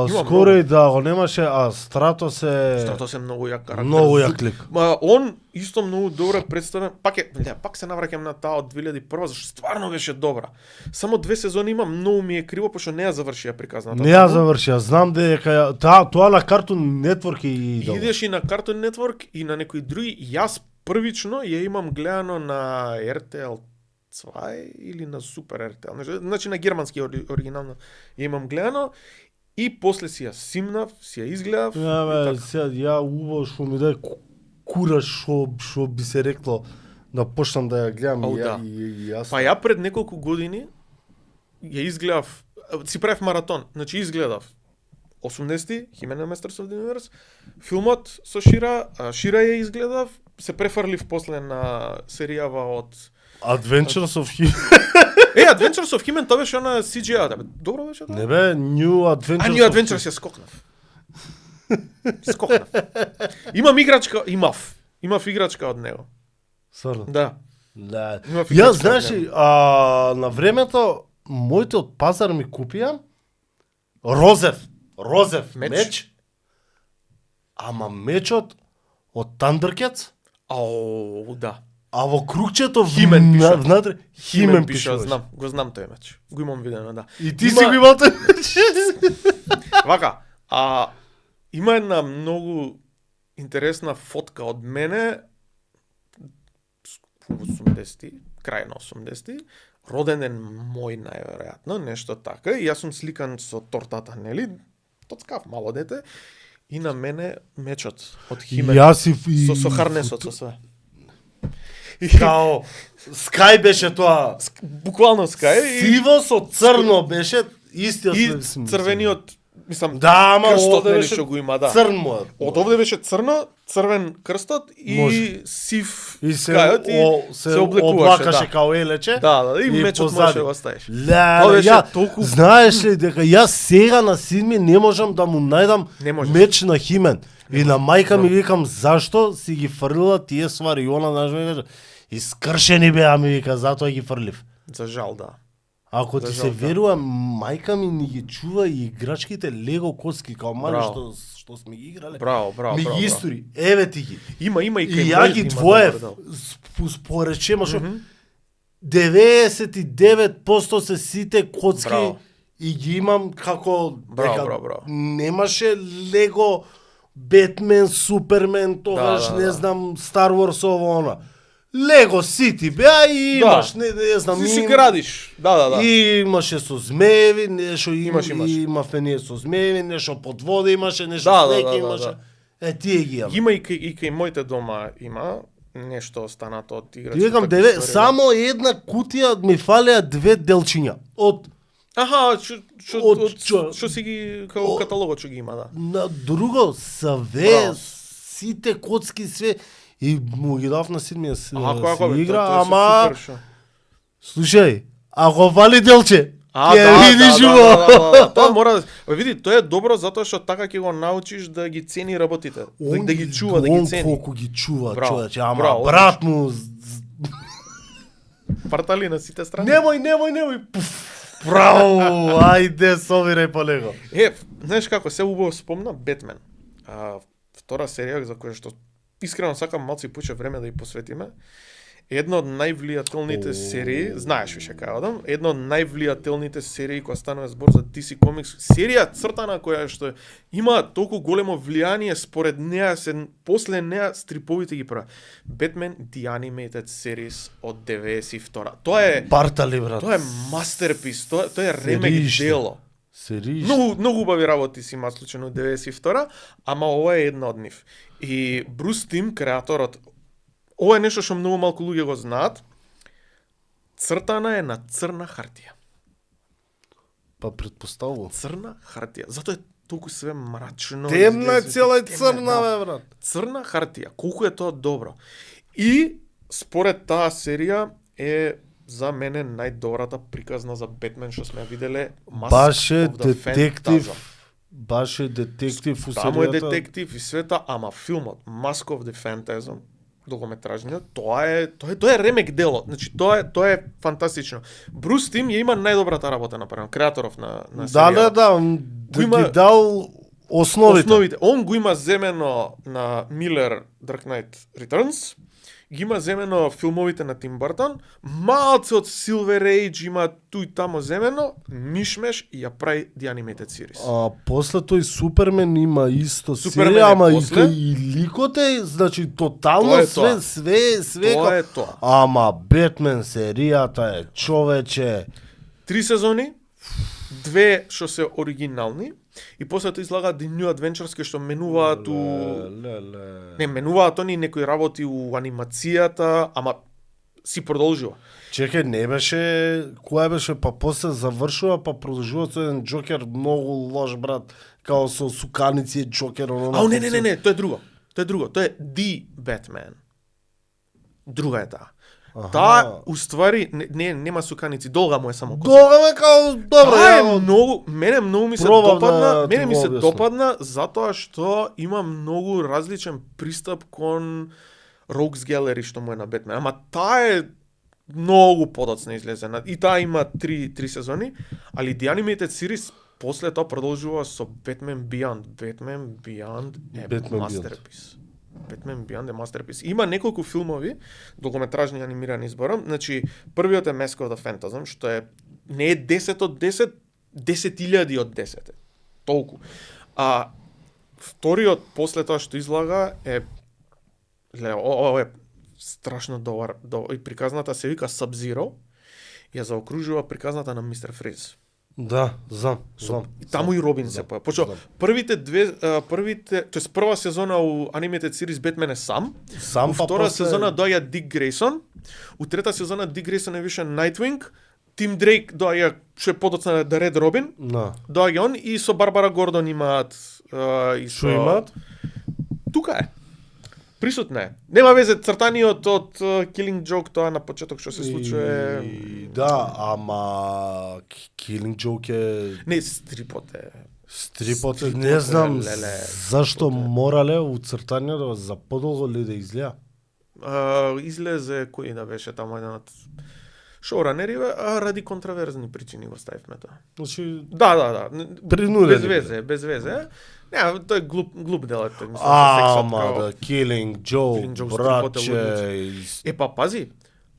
Скоро и да го немаше, а Стратос е многу јак карактер. Многу јак лик. Он исто многу добро представен. Пак се навраќам на таа од 2001, зашто стварно беше добра. Само 2 сезони има, многу ми е криво пошто не ја завршија приказната. Не ја завршија, знам дека тоа на Cartoon Network и идеш и на Cartoon Network и на некои други. Јас првично ја имам гледано на RTL 2 или на Super RTL. Значи на германски оригинално ја имам гледано. И после си ја симнав, си ја изгледав. Ја убаво што ми даде кураж што би се рекло да почнам да ја гледам и јас. Па ја пред неколку години ја изгледав, си правев маратон, значи изгледав 80-ти, Химена Masters of the Universe, филмот со Шира ја изгледав, се префрлив после на серијава од Adventures of He-Man. Adventures of He-Man, тоа беше она CGI, да бе. Добро беше тоа? Не бе, New Adventures. New Adventures ја скокнав. Имав играчка од него. Сарно. Да. Ја знаеш, на времето моите од пазар ми купија Розев меч. Ама мечот од Thundercats? Да. А во кругчето внатре Химен пише, знам, го знам тој меч. Го имам видено, да. И ти си го имал тој меч. Вака, има една многу интересна фотка од мене 80-ти, крај на 80-ти, роден ден мој најверојатно, нешто така, и јас сум сликан со тортата, нели? Тоцкав мало дете, и на мене мечот од Химен. Со харнесот, со све. Као Скај беше тоа. Буквално Скај. Сиво со црно беше истиот. И црвениот, мислам, да, ама крстот нели што го има, да. Црн му. Од овде беше црно, црвен крстот и сив Скајот и се облакаше као елече. Да, и мечот може да го ставиш. Знаеш ли дека јас сега на син ми не можам да му најдам меч на Химен. И на мајка ми викам зашто си ги фрлила тие ствари, и она знаеш ми каже искршени беа, ми вика, затоа ги фрлив. За жал, да. Ако ти се верува, мајка ми ни ги чува и играчките Лего коски као мали што сме ги играле. Браво. Ми ги истори. Еве ти ги. Има и и ја ги двоев. Споречемо што 99% се сите коцки и ги имам како браво. Немаше Лего Бетмен, Супермен, тогаш Да. не знам Star Wars ово она. Лего Сити беа и имаш, не знам, си градиш. Да. И имаше со змееви, нешто Имаш. имавме ние со змееви, нешто под вода имаше, нешто Да, снег да. имаше. Тие ги имаме. Има и кај моите дома има нешто останато од играчки. Ти викам, само една кутија ми фалеа 2 делчиња. Од што си ги као каталогот што ги има, да. на друго све, сите коцки све и му ги дав на син ми си игра, ама слушај, ако фали делче, ќе видиш да. Тоа мора да види, тоа е добро затоа што така ќе го научиш да ги цени работите, да ги чува, да ги цени. Колку ги чува, Браво, човече, ама браво, брат му партали на сите страни. Немој. Браво, ајде собирај по него. Знаеш како се убаво спомна Бетмен. Втора серија за која што искрено сакам малку повеќе време да ја посветиме. Една од највлијателните серии, знаеш више кај одам, една од највлијателните серии која станува збор за DC Comics, серија цртана која што има толку големо влијание според неа после неа стриповите ги прават. Batman The Animated Series од 92. Тоа е Партали, брат. Тоа е мастерпис, тоа е ремек дело. Многу убави работи си има случајно од 92, ама ова е една од нив. И Брус Тим, креаторот, ова е нешто што многу малку луѓе го знаат. Цртана е на црна хартија. Па предпоставувам. Црна хартија. Затоа е толку све мрачно. Темна е цела и црна, бе, брат. Црна хартија. Колку е тоа добро. И според таа серија е за мене најдобрата приказна за Бетмен што сме виделе. Баше детектив. Баше детектив у серијата. Таму е детектив и света, ама филмот Mask of the Phantasm, долгометражниот, тоа е ремек дело. Значи тоа е фантастично. Брус Тим ја има најдобрата работа направена, креаторов на серијалот. Да ги дал основите. Он го има земено на Милер Dark Knight Returns. Ги има земено филмовите на Тим Бартон, малце од Silver Age има туј тамо земено, мишмеш и ја прави The Animated Series. После тој Супермен има исто Супермен серија, ама после... и ликоте, значи тотално све. Тоа е тоа. Ама Бетмен серијата е човече. 3 сезони, 2 што се оригинални, и после тоа излага The New Adventures што менуваат Не, менуваат они некои работи у анимацијата, ама си продолжува. Чекај, не беше, која беше, па после завршува, па продолжува со еден Джокер многу лош, брат, као со суканици Джокер, Не, тоа е друго. Тоа е The Batman. Друга е таа. Таа, уствари, нема суканици, долга му е само коса. Долга ме као, добро, мене многу ми се допадна, мене ми се допадна затоа што има многу различен пристап кон Rogues Gallery што му е на Бетмен, ама таа е многу подоцна излезена и таа има 3 сезони, али The Animated Series после тоа продолжува со Batman Beyond. Batman Beyond е мастерпис. Batman Beyond е мастерпис. Има неколку филмови, долгометражни анимирани зборам. Значи, првиот е Mask of the Phantasm, што е не е 10 од 10, 10.000 од 10. Толку. А вториот после тоа што излага е е страшно добар. И приказната се вика Sub-Zero. Ја заокружува приказната на Мистер Фриз. Да, знам. И таму и Робин се поја. Почо првите, тоест прва сезона у Animated Series Бетмен е сам. У втора сезона доаѓа Дик Грейсон. У трета сезона Дик Грейсон е више Nightwing. Тим Дрейк доаѓа што е подоцна да Ред Робин. Доаѓа он и со Барбара Гордон имаат Што имаат? Тука е. Присутна е. Нема везе цртаниот од Killing Joke, тоа на почеток што се случува. Да, ама Killing Joke е... Не, стрипот е. Стрипот е, не знам зашто морале у цртаниот за подолго ли да излеа? Излезе кој да беше таму еден од шоуранериве, а ради контраверзни причини го ставивме тоа. Значи... Да. Принудени. Без везе. Не, тоа е глуп дел, мислам, да, Killing Joke, братче. Па пази,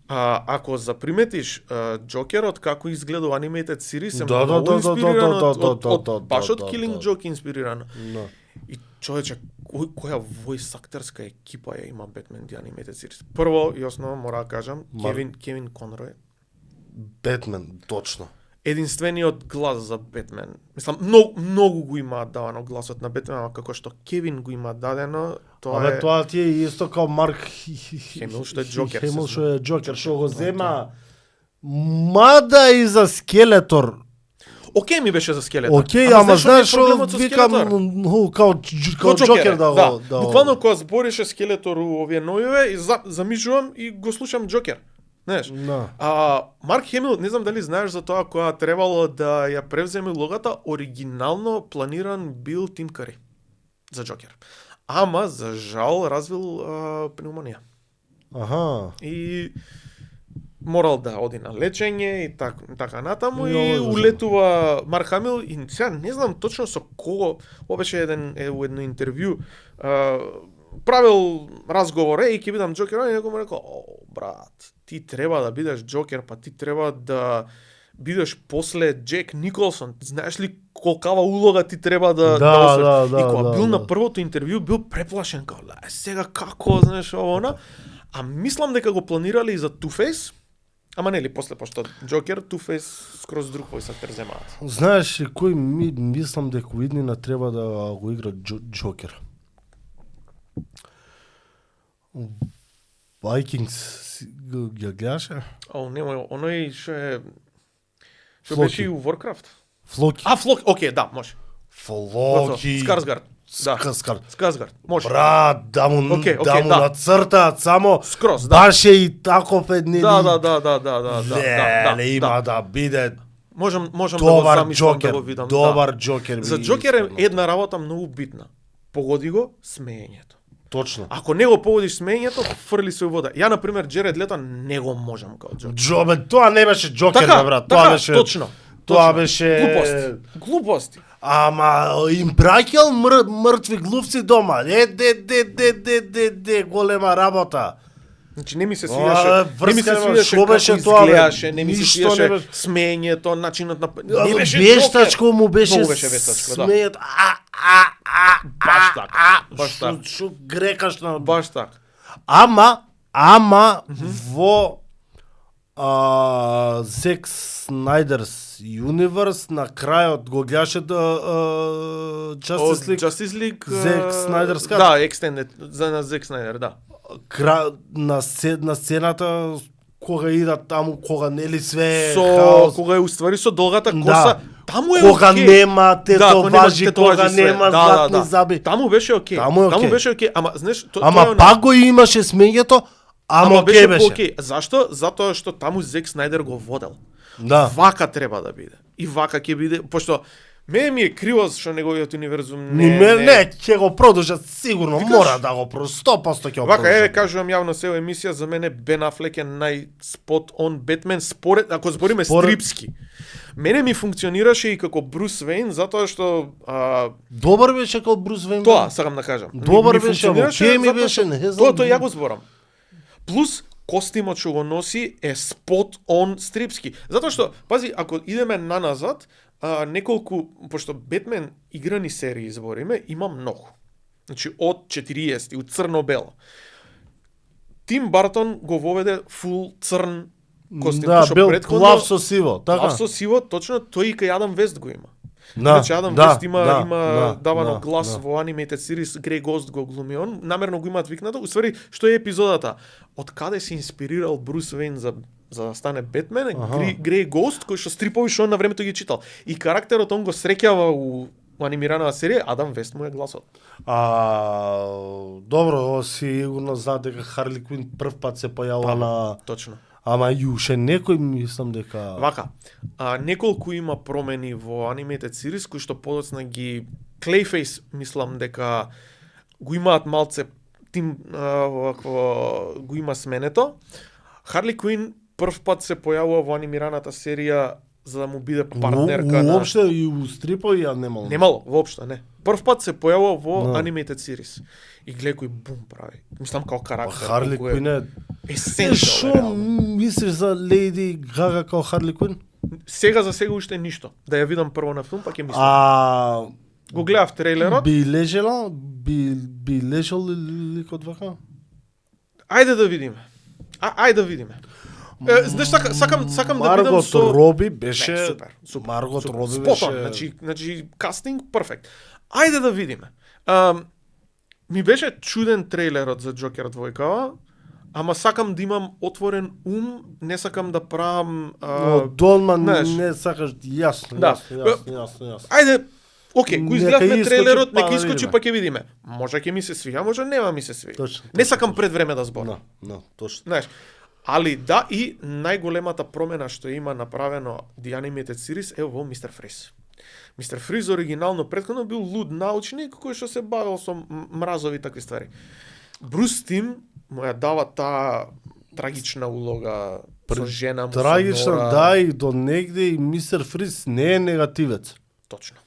ако заприметиш Джокерот како изгледа во Animated Series, е многу инспириран од баш од Killing Joke инспирирано. И човече, која voice актерска екипа ја има Batman The Animated Series. Прво, јасно мора да кажам, Кевин Конрој. Бетмен, точно. Единствениот глас за Бетмен. Мислам, многу го имаат давано гласот на Бетмен, ама како што Кевин го има дадено, Абе, тоа ти е исто као Марк Хемил, што е Джокер. Хемил, што е Джокер, што го зема. Мада и за Скелетор. Океј ми беше за Скелетор. Океј, ама знаеш што викам, као Джокер да го... Буквално кога зборише Скелетор у овие новиве, и замислувам и го слушам Джокер. Знаеш? Марк Хемил, не знам дали знаеш за тоа, која требало да ја превземе улогата, оригинално планиран бил Тим Кари за Джокер. Ама, за жал, развил пневмонија. Аха. И морал да оди на лечење и така натаму и улетува Марк Хемил и сега не знам точно со кого, ова беше у едно интервју, правил разговор, ќе бидам Джокер, и некој му рекол, брат, ти треба да бидеш Джокер, па ти треба да бидеш после Джек Николсон. Знаеш ли колкава улога ти треба да освоиш? И кога бил на првото интервју, бил преплашен, као, сега како, знаеш, она. А мислам дека го планирали и за Two-Face, ама нели, после, пошто Джокер, Two-Face скроз друг voice актер земаат. Знаеш ли кој мислам дека иднина треба да го игра Джокер? Vikings ја гледаше? Немој, оној што беше и у Warcraft. Флоки. Флоки, окей, да, може. Флоки. Скарсгард. Да. Скарсгард, може. Брат, да му нацртаат само скроз, баш е и таков едни. Да. Има да биде можам да го замислам да го видам. Добар Джокер. За Джокер е една работа многу битна. Погоди го смеењето. Точно. Ако не го погодиш смеењето, фрли се у вода. Ја на пример Джеред Лето не го можам као Джокер. Джобе, тоа не беше Джокер, брат. Тоа беше точно. Тоа беше глупости. Ама им праќал мртви глупци дома. Голема работа. Значи не ми се свиеше како изгледаше, не ми се свиеше смеењето, начинот на не беше вештачко му беше смеето. Баш така. Шо грекаш на баш така. Ама во Зек Снайдерс Universe на крајот го гледаше Justice League Зек Снайдерс кат. Да, Extended за Зек Снайдер, да. На сцената кога идат таму, кога нели све хаос, кога е уствари со долгата коса, таму е кога нема тетоважи, кога нема златни заби. Таму беше окей. Таму беше окей, ама знаеш, ама пак го имаше смењето, ама окей беше. Зашто? Затоа што таму Зек Снайдер го водел. Да. Вака треба да биде. И вака ќе биде, пошто мене ми е криво што неговиот универзум не, ќе го продолжат сигурно, мора да го 100% ќе го продолжат. Вака, кажувам јавно се емисија, за мене Бен Афлек е најспот он Бетмен според, ако збориме стрипски. Мене ми функционираше и како Брус Вейн, затоа што добар беше како Брус Вейн. Тоа сакам да кажам. Добар беше, окей ми беше, не знам. Тоа ја го зборам. Плюс костимот што го носи е спот он стрипски. Затоа што, пази, ако идеме наназад, неколку, пошто Бетмен играни серии збориме, има многу. Значи, од 40, од црно-бело. Тим Бартон го воведе фул црн костим. Да, бил плав со сиво, така? Плав со сиво, точно, тој и кај Адам Вест го има. Да, значи, Адам Вест има давано глас во Animated Series, Греј Гост го глуми он, намерно го имаат викнато. Уствари, што е епизодата? Од каде се инспирирал Брус Вейн за да стане Бетмен, Греј Гост, кој што стрипови што он на времето ги читал. И карактерот он го среќава у анимирана серија, Адам Вест му е гласот. Добро, сигурно знаат дека Харли Квин прв пат се појавила на... Точно. Ама јуше некој мислам дека... Вака, неколку има промени во Animated Series, кои што подоцна ги... Clayface, мислам дека го имаат малце тим, го има сменето. Харли Квин прв пат се појавува во анимираната серија за да му биде партнерка на... Уопште и у стрипови ја немало. Немало, воопшто не. Прв пат се појавува во Animated Series. И гледа кој бум прави. Мислам као карактер. Харли Квин е... Есенцијал. Шо мислиш за Леди Гага као Харли Квин? Сега за сега уште ништо. Да ја видам прво на филм, па ќе мислам. Го гледав трейлерот. Би лежал ликот вака? Ајде да видиме. Ајде да видиме. Знаеш, сакам да бидам Маргот со Роби беше Не, супер. Маргот Супер. Роби Спотон, беше значи кастинг перфект. Ајде да видиме. Ми беше чуден трейлерот за Джокер двојкава, ама сакам да имам отворен ум, не сакам да правам Долма знаеш. не сакаш јасно, Да. јасно. Ајде, окей, го Нека изгледавме искочи, трейлерот, па нека да искочи видиме. па ќе видиме. Може ќе ми се свија, може нема ми се свија. Точно, Не точно, сакам пред време да зборам. точно. Знаеш, али да, и најголемата промена што има направено The Animated Series е во Мистер Фриз. Мистер Фриз оригинално претходно бил луд научник кој што се бавел со мразови и такви ствари. Брус Тим му ја дава таа трагична улога со жена му, Трагично, со Нора. да, и до негде и Мистер Фриз не е негативец. Точно.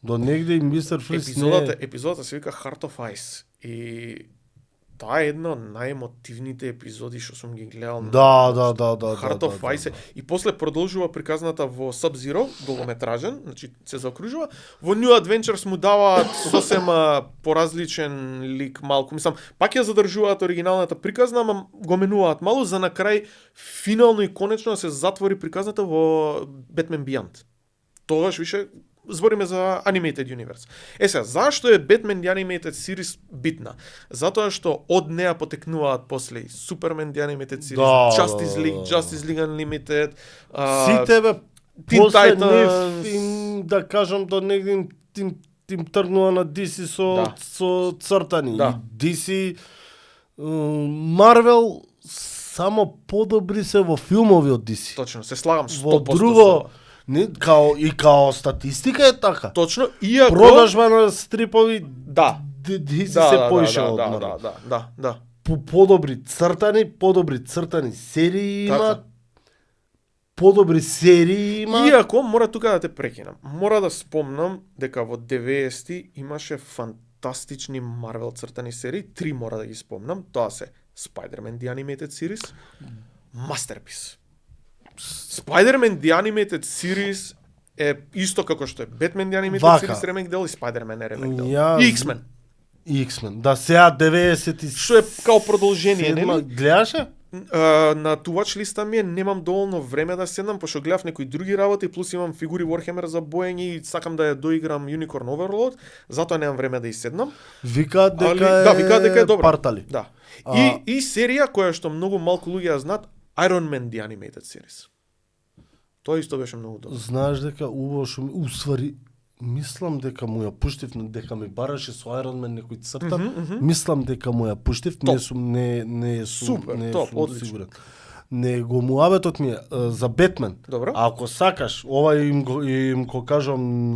До негде и Мистер Фриз не е... Епизодата се вика Heart of Ice и таа е една од најемотивните епизоди што сум ги гледал. Да. Heart of Ice и после продолжува приказната во Sub-Zero, долгометражен, значи се заокружува. Во New Adventures му даваат сосема поразличен лик малку, мислам, пак ја задржуваат оригиналната приказна, ама го менуваат мало за на крај финално и конечно да се затвори приказната во Batman Beyond. Тогаш више збориме за Animated Universe. Сега, зашто е Batman The Animated Series битна? Затоа што од неа потекнуваат после и Superman The Animated Series, Justice League Unlimited, Сите бе, Teen после Titans. нив им, да кажам, до негде им тргнува на DC со цртани. Да. И DC, Marvel, само подобри се во филмови од DC. Точно, се слагам 100% Во друго, со не, као статистика е така. Точно, иако Продажба на стрипови да, DC се поише од да, Marvel. да. Подобри цртани серии има, Така. подобри серии има. Иако мора тука да те прекинам. Мора да спомнам дека во 90-ти имаше фантастични Marvel цртани серии, 3 мора да ги спомнам, тоа се Spider-Man The Animated Series, Masterpiece. Spider-Man The Animated Series е исто како што е Batman The Animated Вака. Series ремейк дел и Spider-Man е ремейк дел. Ја- И X-Men, X-Men. Да, сега 90 што е као продолжение, нели? Гледаше? На тувач листа ми е, немам доволно време да седнам, пошто гледав некои други работи, плюс имам фигури Warhammer за боење и сакам да ја доиграм Unicorn Overlord, затоа немам време да седнам. Викаат дека да, викаат дека е добро. партали. Да. А- И серија која што многу малку луѓе ја знаат, Iron Man The Animated Series. Тоа исто беше многу добро. Знаеш дека убаво што ми уствари мислам дека му ја пуштив, дека ми бараше со Iron Man некој цртан. Мислам дека му ја пуштив, Топ. не сум не сум Супер, не топ, сум одлично. сигурен. Него муабетот ми е за Бетмен. Добро. Ако сакаш, ова им го кажам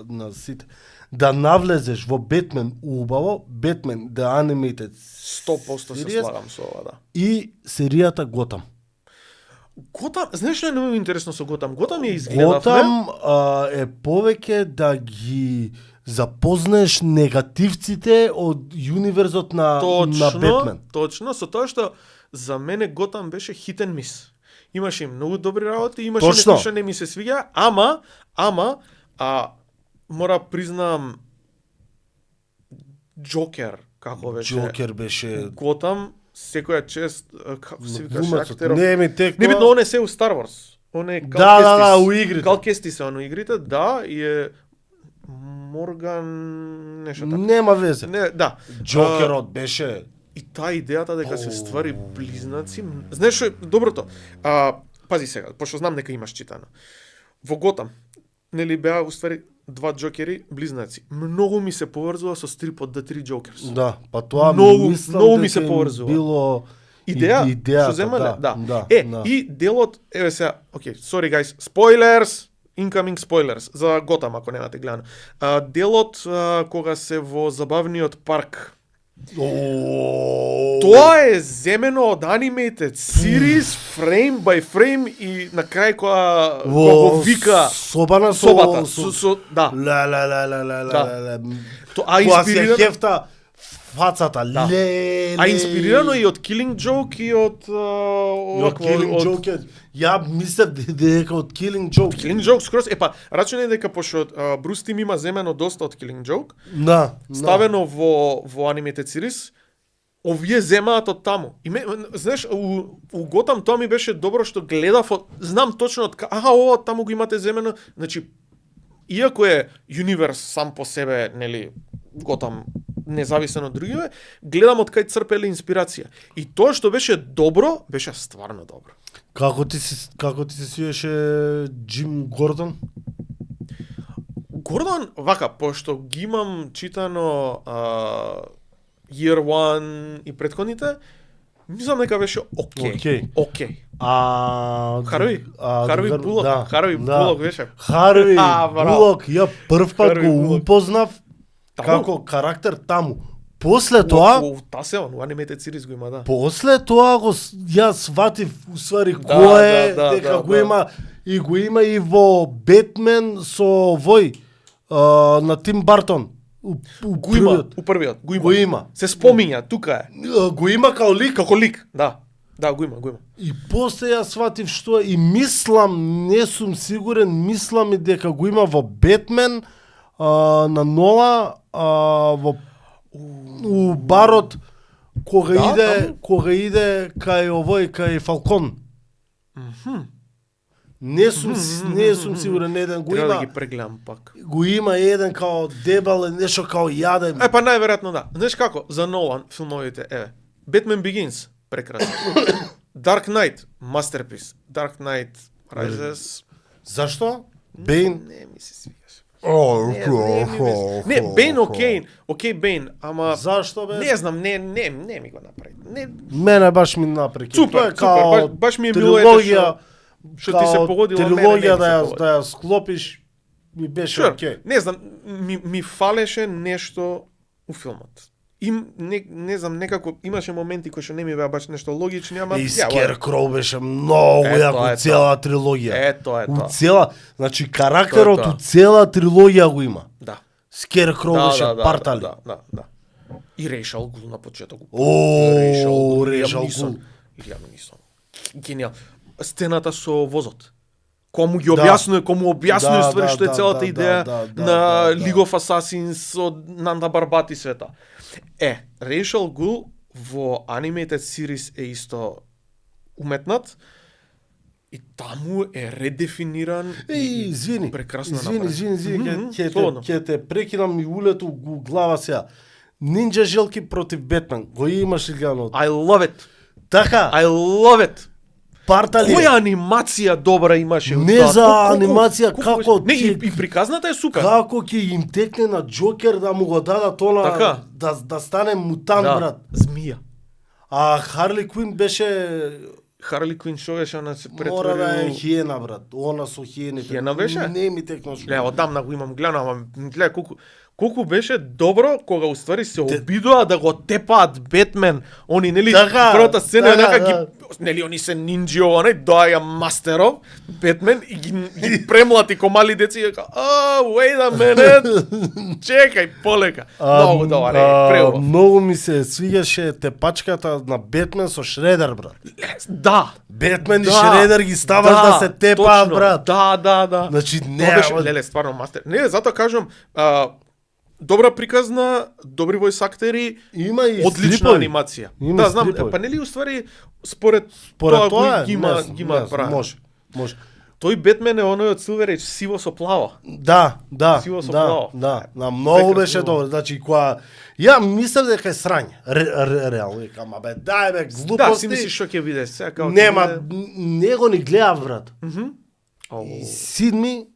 на сите, да навлезеш во Бетмен убаво, Бетмен The Animated 100% се Series слагам со ова, да. и серијата Готам. Готам, знаеш што е многу интересно со Готам? Готам ја изгледавме. Готам е повеќе да ги запознаеш негативците од универзот на Бетмен. Точно, со тоа што за мене Готам беше hit and miss. Имаше и многу добри работи, имаше Точно. нешто што не ми се свиѓа, ама мора признам Джокер како беше. Джокер беше Готам секоја чест како се викаше глумецот. актерот. Не ми текнува. Не битно, он е се у Star Wars. Он е Да, у игрите. Кал Кестис се он у игрите, да, и е Морган нешто така. Нема везе. Не, да. Джокерот беше И таа идејата дека се ствари близнаци, знаеш што е доброто? Пази сега, пошто знам дека имаш читано. Во Готам, нели беа уствари два Джокери близнаци. Многу ми се поврзува со стрипот The Three Jokers. да, па тоа Многу мислам ми дека се им поврзува. било Идеја, што земале, да. да. И делот, еве сега, окей, sorry guys, spoilers, incoming spoilers за Готам ако немате гледано. Делот кога се во забавниот парк. Тоа е земено од Animated Series, frame by frame и на крај кога го вика собата, да. Ла. Тоа Кога се инспирирано. хефта фацата, Да. леле. А инспирирано и од Killing Joke и од Од Killing Joke, ја мислев дека од Killing Joke. Killing Joke скроз, рачунај дека пошто Брус Тим има земено доста од Killing Joke, Да. ставено во Animated Series, овие земаат од таму. И знаеш, у Готам тоа ми беше добро што гледав, знам точно ова таму го имате земено, значи иако е Universe сам по себе, нели, Готам независен од другиве, гледам од кај црпеле инспирација. И тоа што беше добро, беше стварно добро. Како ти се свиеше Джим Гордон? Гордон, вака, пошто ги имам читано Year One и претходните, мислам дека беше окей. Харви Булок беше. Харви Булок, ја прв пат Харви го Булок. упознав како карактер таму. После тоа, Тасеон, у Animated Series го има, да. после тоа ја сватив усвари Да, кој е, да, да, дека да, го да. има и го има и во Бетмен со вој на Тим Бартон. Го има, у првиот, Го има. Се спомиња, тука е. Го има као лик. Како лик, да. Да, го има. И после ја сватив што е и мислам, не сум сигурен, мислам и дека го има во Бетмен на Нола во у барот кога Да, иде кај овој кај Фалкон. Не сум сигурен, еден го Треба да има. ги прегледам пак. Го има еден као дебел, нешто као јаден. Па најверојатно да. Знаеш како, за Нолан филмовите, Batman Begins, прекрасно. Dark Knight, masterpiece. Dark Knight Rises. Зашто? Бейн. Не ми се свигаше. Не, Бейн окей Бейн, ама Зашто бе? не знам, не ми го направи. Не, Мене баш ми напреки. Тоа е као баш ми е било трилогија, што ти се као погодило, трилогија мене да ја склопиш, ми беше Sure. окей. Не знам, ми фалеше нешто у филмот. Не знам, некако имаше моменти кои што не ми беа баш нешто логични, ама И Скеркроу беше многу јако цела трилогија. Тоа е У тоа. цела, значи карактерот Тоа. у цела трилогија го има. Да. Скеркроу беше партали. Да. И Рейшал Гул на почеток. О, Рейшал Гул. Илиам Нисон. Гениал. Сцената со возот. Кому ги објаснува, ствари што е целата идеја на League of Assassins од Нанда Барбати света. Рейшал Гул во Animated Series е исто уметнат и таму е редефиниран и Извини, прекрасно ќе те прекинам и улету у глава сега. Нинџа желки против Бетмен. Го имаш ли гледано? I love it. Така, I love it. партали. Која анимација добра имаше? Не за анимација, како Не, и приказната е супер. Како ќе им текне на Джокер да му го дадат она Така. да стане мутант, брат. Змија. А Харли Квин беше Харли Квин шо беше, она се мора да е претворил. хиена, брат. Она со хиените. Хиена беше? Не ми текнаш. Одамна го имам гледано, ама гледа колку беше добро кога уствари се обидоа да го тепаат Бетмен. Они нели Така, првата сцена е така, нека ги нели они се нинџи оне доаѓа мастеров Бетмен и ги премлати ко мали деца и вика wait a minute. Чекај полека. Многу добар, преубав. Многу ми се свиѓаше тепачката на Бетмен со Шредер, брат. Да. Бетмен и Шредер ги ставаш да се тепаат, точно. брат. Да. Значи Тоа не, беше леле стварно мастер. Не, затоа кажувам, добра приказна, добри војс актери, има и одлична стрипови. анимација. Има Да, знам, стрипови. па нели уствари според Според тоа тоа ги има право. Може. Тој Бетмен е оној од Silver Age, сиво со плаво. Да. Сиво со плаво. На многу Прекрасно. беше добро. Значи која ја мислев дека е срање. Реално викам, абе дај бе глупости. Да, си мислиш што ќе биде сега како Нема, не го ни гледав, брат. Ау. Сидми,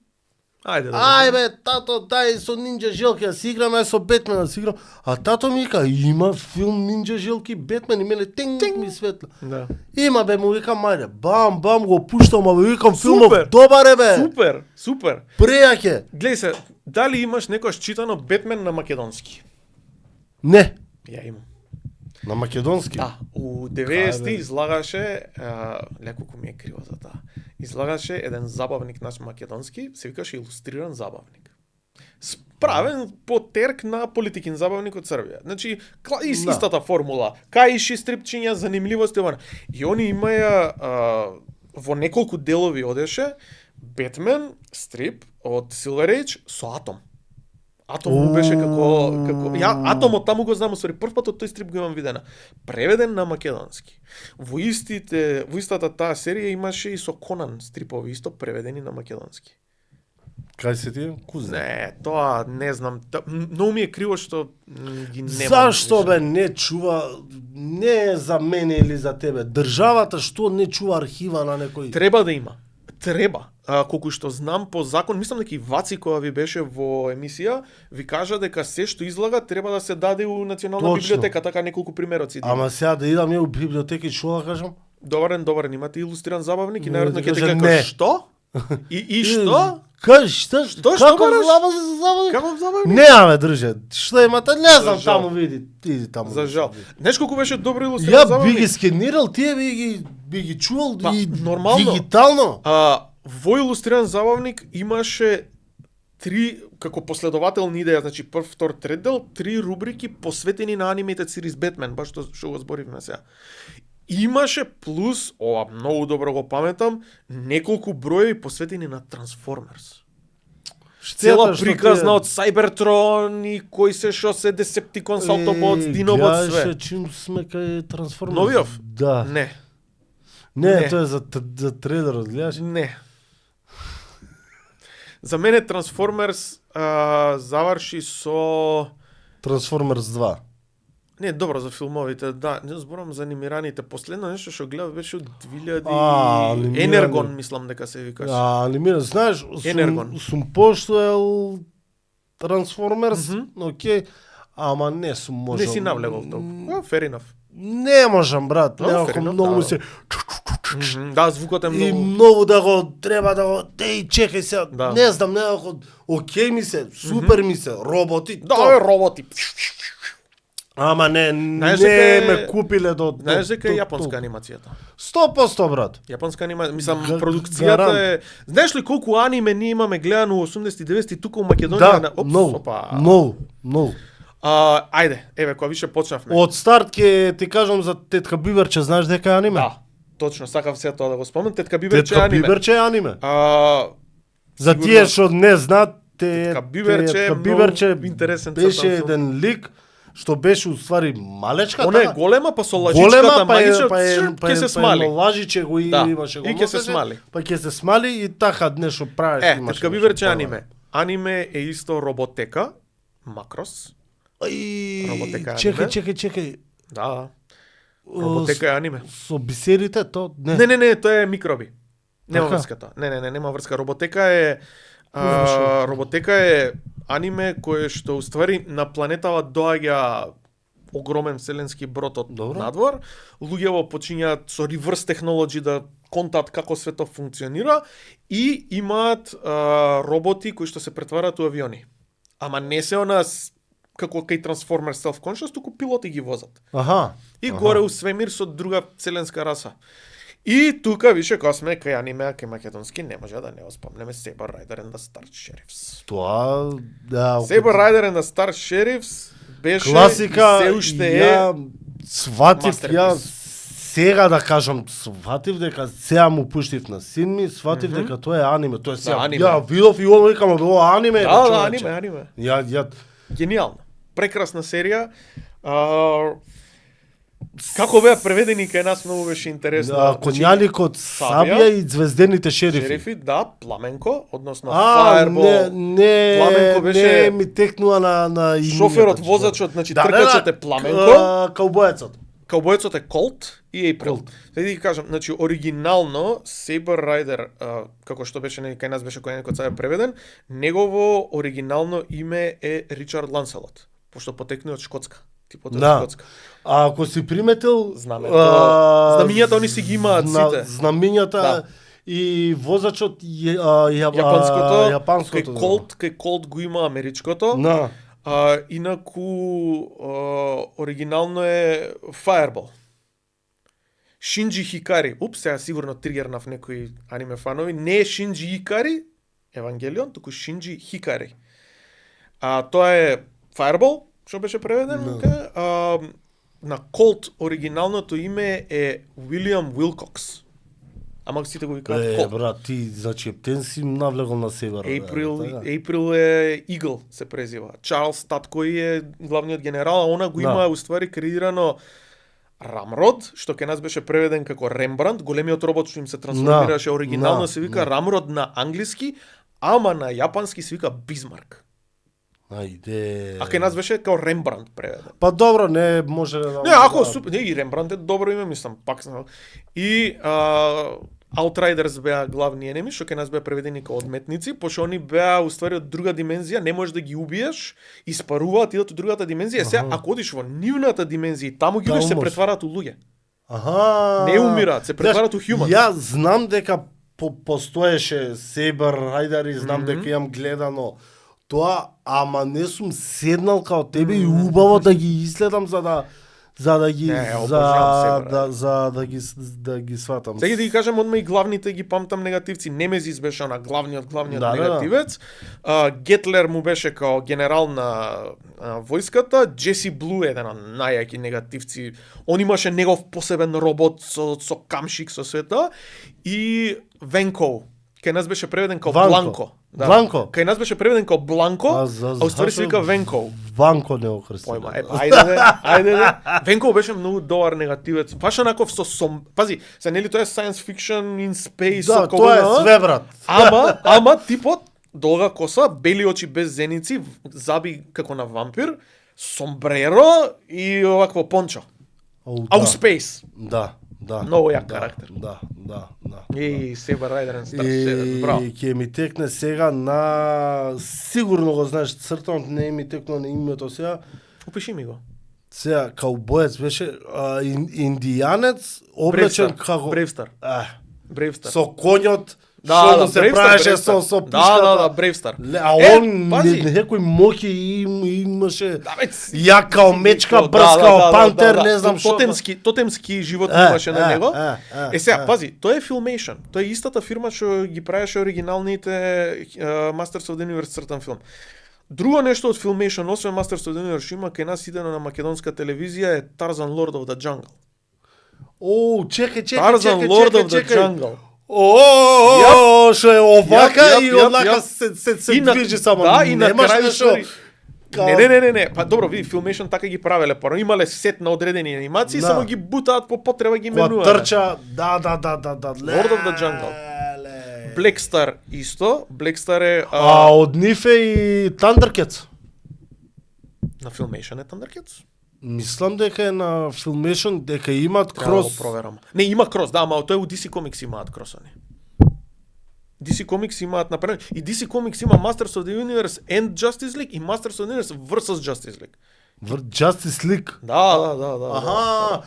Ајде. ај бе, тато, дај со Нинџа Желки да си играме, со Бетмен да си играм. А тато ми вика, има филм Нинџа Желки, Бетмен и мене тинг ми светла. Да. Има бе, му викам, ајде, бам, го пуштам, а бе, викам, филмов, Супер. добар е бе, Супер. прејак е. Гледај се, дали имаш некојаш читано Бетмен на македонски? Не, Ја имам. на македонски. Да, у 90-ти бе. излагаше, леко ко ми е криво за таа, излагаше еден забавник наш македонски, се викаше Илустриран забавник. Справен по терк на политикин забавник од Србија. Значи, Да. истата формула. Каиши, стрипчиња, занимливости, вона. И они имаја во неколку делови одеше Бетмен стрип од Silver Age со Атом. Атом му беше како Атомот таму го знам, усвари прв пат од тој стрип го имам видена. Преведен на македонски. Во истата таа серија имаше и со Конан стрипови исто преведени на македонски. Кај се ти? Кузна. Не, тоа не знам. Но ми е криво што ги немам. Зашто бе не чува, не за мене или за тебе, државата што не чува архива на некој? Треба да има. Треба. Колку што знам по закон, мислам дека и Ваци кога ви беше во емисија, ви кажа дека се што излага треба да се даде у Национална Точно. библиотека, така неколку примероци. Ама сега да идам ја у библиотека и што да кажам? Добар ден, имате илустриран забавник и Не, најверојатно да ќе ти кажа кажа не. што? И што? Кажи што? Што Како бараш? забавник? Каков забавник? Не, аме друже. Што имате? Не знам, жал. таму види. Иди таму. За жал. Знаеш колку беше добро илустриран Ја забавник? би ги скенирал, тие би ги чувал Па, и нормално. дигитално. Во илустриран забавник имаше три, како последователни идеја, значи прв, втор, трет дел, три рубрики посветени на анимејтед сириз Бетмен, баш што го зборивме сега. Имаше плюс, ова многу добро го паметам, неколку броеви посветени на Трансформерс. Цела приказна од Cybertron и кој се што се Decepticons, Autobots, Dinobots, све. Гледаше чим сме кај Трансформерс. Новиов? Да. Не, Не, тоа е за трейлерот, гледаш? не. За мене Трансформерс заврши со... Трансформерс 2. Не, добро за филмовите, да. Не зборам за анимираните. Последно нешто што гледав беше од 2000 анимирани. Енергон, мислам дека се викаш. Анимиран, знаеш, Енергон. сум поштоел Трансформерс, окей, ама не сум можел. Не си навлегол толку. Fair enough. Не можам, брат, No, некако fair enough, многу да. ми се... Да, звукот е И многу... многу да го треба да го деј чекај сега. Да. Не знам, некако окей ми се, супер ми се, роботи. Да, тоа. роботи. Ама не Знаеш не дека е- ме купиле до Знаеш дека е до- јапонска до- анимацијата. 100% брат. Јапонска анимација, мислам, Га- продукцијата гарант. е... Знаеш ли колку аниме ние имаме гледано во 80-90 тука у Македонија? Да, многу, опа. многу. Ајде, еве, кога више почнавме. Од старт ќе ти кажам за Тетка Биберче, знаеш дека е аниме? Да, точно, сакав сега тоа да го спомнам. Тетка Биберче е Тетка аниме. Биберче е аниме. За сигурно- тие што не знаат, Тетка Биберче е многу интересен беше цртан филм. еден лик што беше уствари малечка. Она е таа. голема, па со Голема, лажичката па е, магичка, па е, па ќе е, се па е смали. лажиче го Да, имаше го и ќе се носеше, смали. Па ќе се смали и така нешто правиш. имаше Тетка нешто Биберче е права. аниме. Аниме е исто роботека, Макрос. Роботека е аниме. Чекај. Да, роботека е аниме. Со бисерите, то не. Не, тоа е микроби. Нема Така? врска тоа. Не, нема врска. Роботека е аниме кое што уствари на планетава доаѓа огромен вселенски брод од Добро. надвор. Луѓето почињаат со reverse технологи да контат како светот функционира и имаат роботи кои што се претвараат у авиони. Ама не се како кај Transformers Self-Conscious, туку пилоти ги возат. Аха. И горе у свемир со друга вселенска раса. И тука више кога сме кај аниме, кај македонски, не може да не го спомнеме Saber Rider and the Star Sheriffs. Тоа, да. Saber Rider and the Star Sheriffs беше Класика, и се уште е ја сватив, ја мастерпис. сега да кажам, сватив дека сега му пуштив на син ми, сватив дека тоа е аниме, тоа е сега. аниме. Ја видов и ово викам, ова аниме. Да, човече. аниме. Ја Гениално. Прекрасна серија. Како беа преведени кај нас многу беше интересно. Коњаликот Сабија и звездените шерифи. Шерифи, да, Пламенко, односно А, Fireball. Пламенко беше- не ми текнува на името. Шоферот, возачот, значи тркачот е Пламенко. Каубоецот. Каубојцот е Колт и April. Колт. Сега ти кажам, значи оригинално Saber Rider, како што беше кај нас беше кој некој сега преведен, негово оригинално име е Ричард Ланселот, пошто потекне од Шкотска. Типот од Да. Шкотска. А ако си приметил, Знамето, знамињата они си ги имаат сите. Знамињата Да. и возачот Јапанското, јапанското. кај Колт го има америчкото. Да. Инаку оригинално е Fireball. Шинджи Хикари. Сега сигурно тригернав некои аниме фанови. Не е Шинджи Хикари, Евангелион, туку Шинджи Хикари. Тоа е Fireball, што беше преведен. На Colt оригиналното име е William Wilcox. Ама сите го викаат Colt. брат, ти значи ептен си навлегол на север. April е Eagle се презива. Чарлс Таткој е главниот генерал, а она го има уствари креирано Рамрод, што ке нас беше преведен како Рембрандт, големиот робот што им се трансформираше оригинално се вика Рамрод на англиски, ама на јапански се вика Бисмарк. Ајде. А ке нас беше како Рембрандт преведен. Па добро, не може да... Не, ако супер, не, и Рембрандт е добро име, мислам, пак и Outriders беа главни енеми, што ке нас беа преведени како одметници, пошто они беа уствари од друга димензија, не можеш да ги убиеш, испаруваат, идат од другата димензија, сега ако одиш во нивната димензија и таму ги убиеш, се претвараат у луѓе. Не умираат, се претвараат у хуман. Ја знам дека постоеше Saber Rider и знам дека имам гледано тоа, ама не сум седнал као тебе и убаво да ги изгледам за да ги да ги сватам. Сега да ги кажам одма и главните ги памтам негативци. Немезис беше на главниот негативец. Гетлер му беше као генерал на војската. Джеси Блу е еден од најјаки негативци. Он имаше негов посебен робот со камшик со света и Венко. Кај нас беше преведен као Бланко. Бланко. Кај нас беше преведен као Бланко, а уствари се вика Венко. Ванко не окрсти. Ајде. Венко беше многу добар негативец. Баш онаков со пази, се нели тоа е science fiction in space. Да, тоа е све брат. Ама типот долга коса, бели очи без зеници, заби како на вампир, сомбреро и овакво пончо. Ау space. Да. Многу јак карактер. Да. И Saber Rider and Star Shadow. Браво. И ќе ми текне сега на... Сигурно го знаеш цртанот, не ми текно на името сега. Опиши ми го. Сега, каубоец беше индијанец, облечен како... Бревстар. Бревстар. Со конјот, што му се правеше со пишката. Да, Бревстар. А он некој моки имаше јак као мечка, брз као пантер, не знам што. Тотемски живот имаше на него. Сега, пази, тоа е Filmation. Тоа е истата фирма што ги правеше оригиналните Masters of the Universe цртан филм. Друго нешто од Filmation, освен Masters of the Universe, има кај нас идено на македонска телевизија е Tarzan Lord of the Jungle. Чекај. Tarzan Lord of the Jungle. Што е овака и однака се движи само. Да, и на крај што... Не. Па добро, види, Filmation така ги правеле. Порано имале сет на одредени анимации, само ги бутаат по потреба ги менуваат. Трча, да. Lord of the Jungle. Blackstar исто. Blackstar е... од нив е и Thundercats. На Filmation е Thundercats? Мислам дека е на Filmation, дека имаат крос. Проверам. Не, има крос, да, ама тоа е у DC Comics имаат кросани. DC Comics имаат направено. И DC Comics има Masters of the Universe and Justice League и Masters of the Universe versus Justice League. Justice League? Да.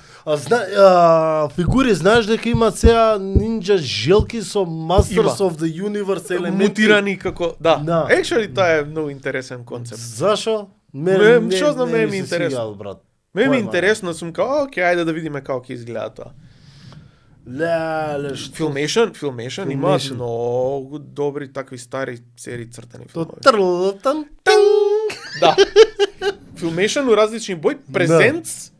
Фигури, знаеш дека имаат сега нинджа желки со Masters of the Universe елементи? Мутирани како... Да. Actually, тоа е многу интересен концепт. Зашо? Што знам, не ми е интересно. Ме ми е интересно, сум као, окей, ајде да видиме како ќе изгледа тоа. Filmation има многу добри такви стари серии цртани филмови. Да. Filmation у различни бои, презентс.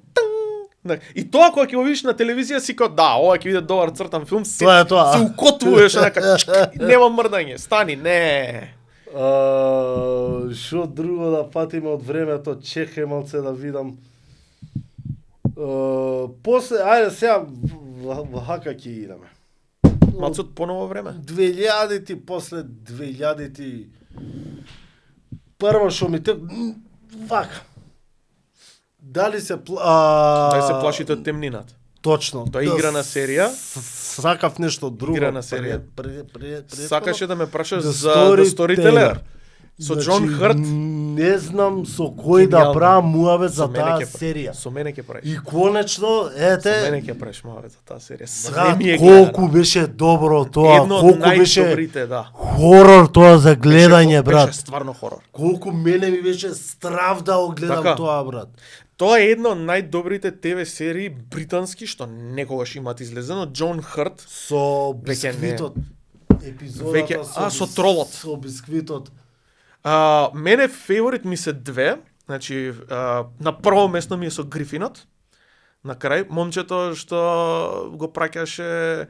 И тоа кога ќе го видиш на телевизија си као, да, ова ќе биде добар цртан филм, се укотвуваш онака, нема мрдање, стани, не. Шо друго да патиме од времето, чекај малце да видам. После, ајде сега вака ќе идеме. Малце од поново време. 2000-ти, после 2000-ти. Прво шо ми те... Вака. Дали се плашите од темнината. Точно. Тоа е игра на серија. Сакав нешто друго. Игра на серија. Сакаше да ме прашаш за The Storyteller. Со Џон Хрт. Не знам со кој да правам муавет за таа серија. Со мене ќе правиш. И конечно, ете... Со мене ќе правиш муавет за таа серија. Све ми е колку беше добро тоа, колку беше најдобрите, да. Хорор тоа за гледање, брат. Беше стварно хорор. Колку мене ми беше страв да го гледам тоа, брат. Тоа е една од најдобрите ТВ серии британски што некогаш имаат излезено, Џон Хрт со бисквитот. Епизодата со тролот. Со бисквитот. Мене фаворит ми се две. Значи, на прво место ми е со Грифинот. На крај, момчето што го праќаше,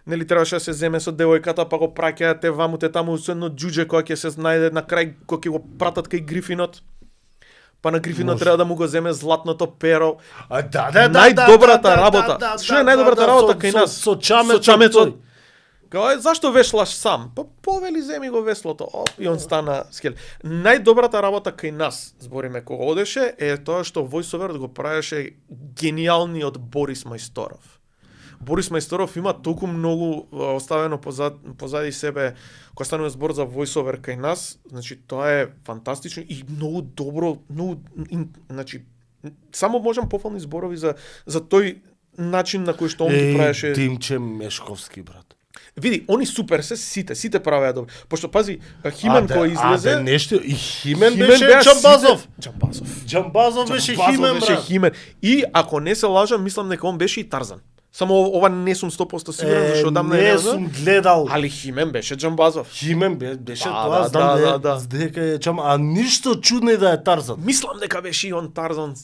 нели требаше да се земе со девојката, па го праќаја те ваму, те таму, со едно џуџе кој ќе се најде на крај, кој ќе го пратат кај Грифинот. Па на Грифинот треба да му го земе златното перо. Најдобрата работа. Што е најдобрата работа кај нас? Со чамецот. Кај, зашто вешлаш сам? Па повели земи го веслото. Оп, и он стана скел. Најдобрата работа кај нас, збориме, кога одеше, е тоа што војсоверот го правеше гениалниот Борис Мајсторов. Борис Мајсторов има толку многу оставено позади себе, кога станува збор за војсовер кај нас, значи тоа е фантастично и многу добро, значи само можам пофални зборови за тој начин на кој што он ги правеше. Тимче Мешковски, брат. Види, они супер се сите правеа добро. Пошто пази, Химен кој излезе, нешто и Химен беше Џамбазов. Џамбазов беше Химен, брат. И ако не се лажам, мислам дека он беше и Тарзан. Само ова не сум 100% сигурен, зашто одамна не сум гледал. Али Химен беше Џамбазов. Химен беше тоа, знам дека е Џам, а ништо чудно да е Тарзан. Мислам дека беше и он Тарзан.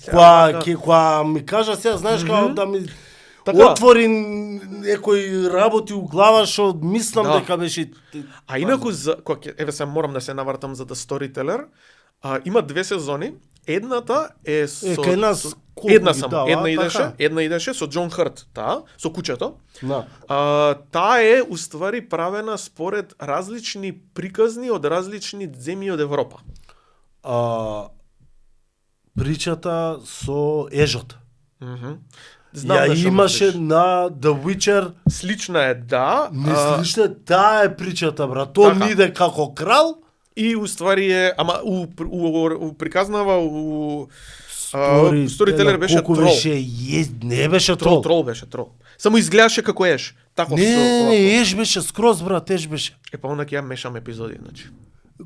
Кога ми кажа сега, знаеш како да ми отвори некој работи у глава што мислам дека беше. А инаку еве се морам да се навртам за The Storyteller. Има 2 сезони. Едната е со кај нас една идеше со Џон Хрт, со кучето. Да. Таа е уствари правена според различни приказни од различни земји од Европа. Причата со ежот. Знам ја имаше на The Witcher. Слична е, да. Не слична, таа е причата, брат. Тоа ми иде како крал. И уствари е, ама приказнава Storyteller беше трол. Не беше трол. Трол беше трол. Само изгледаше како еш. Тако не, еш беше скроз, брат, еш беше. Па onda ќе ја мешам епизоди, значи.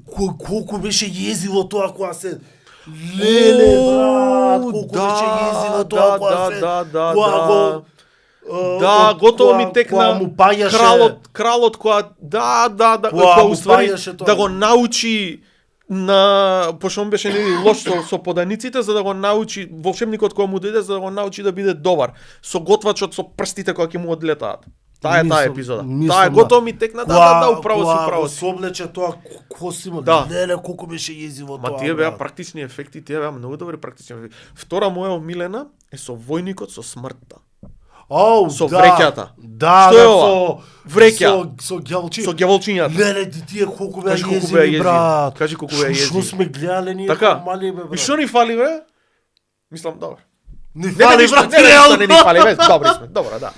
Колку беше језиво тоа кога се леле, брат, колку беше језиво тоа кога се. Да, готово ми текна кралот која која уствари да го научи на пошто он беше нели лош со поданиците, за да го научи волшебникот кој му дојде за да го научи да биде добар, со готвачот со прстите кои ќе му одлетаат. Таа е таа епизода. Таа е готово ми текна, управо си. Со облече тоа косимо, леле колку беше језиво тоа. Ма тие беа практични ефекти, тие беа многу добри практични ефекти. Втора моја омилена е со војникот со смртта. Со вреќата. Да, што е ова? Вреќа. Со ѓаволчињата. Со ѓаволчињата. Леле, тие колку беа језиви, брат. Кажи колку беа језиви. Што сме гледале ние мали, бе, брат. И што ни фали, бе? Мислам, добро. Не фали, брат, не ни фали, бе, добри сме, добро, да.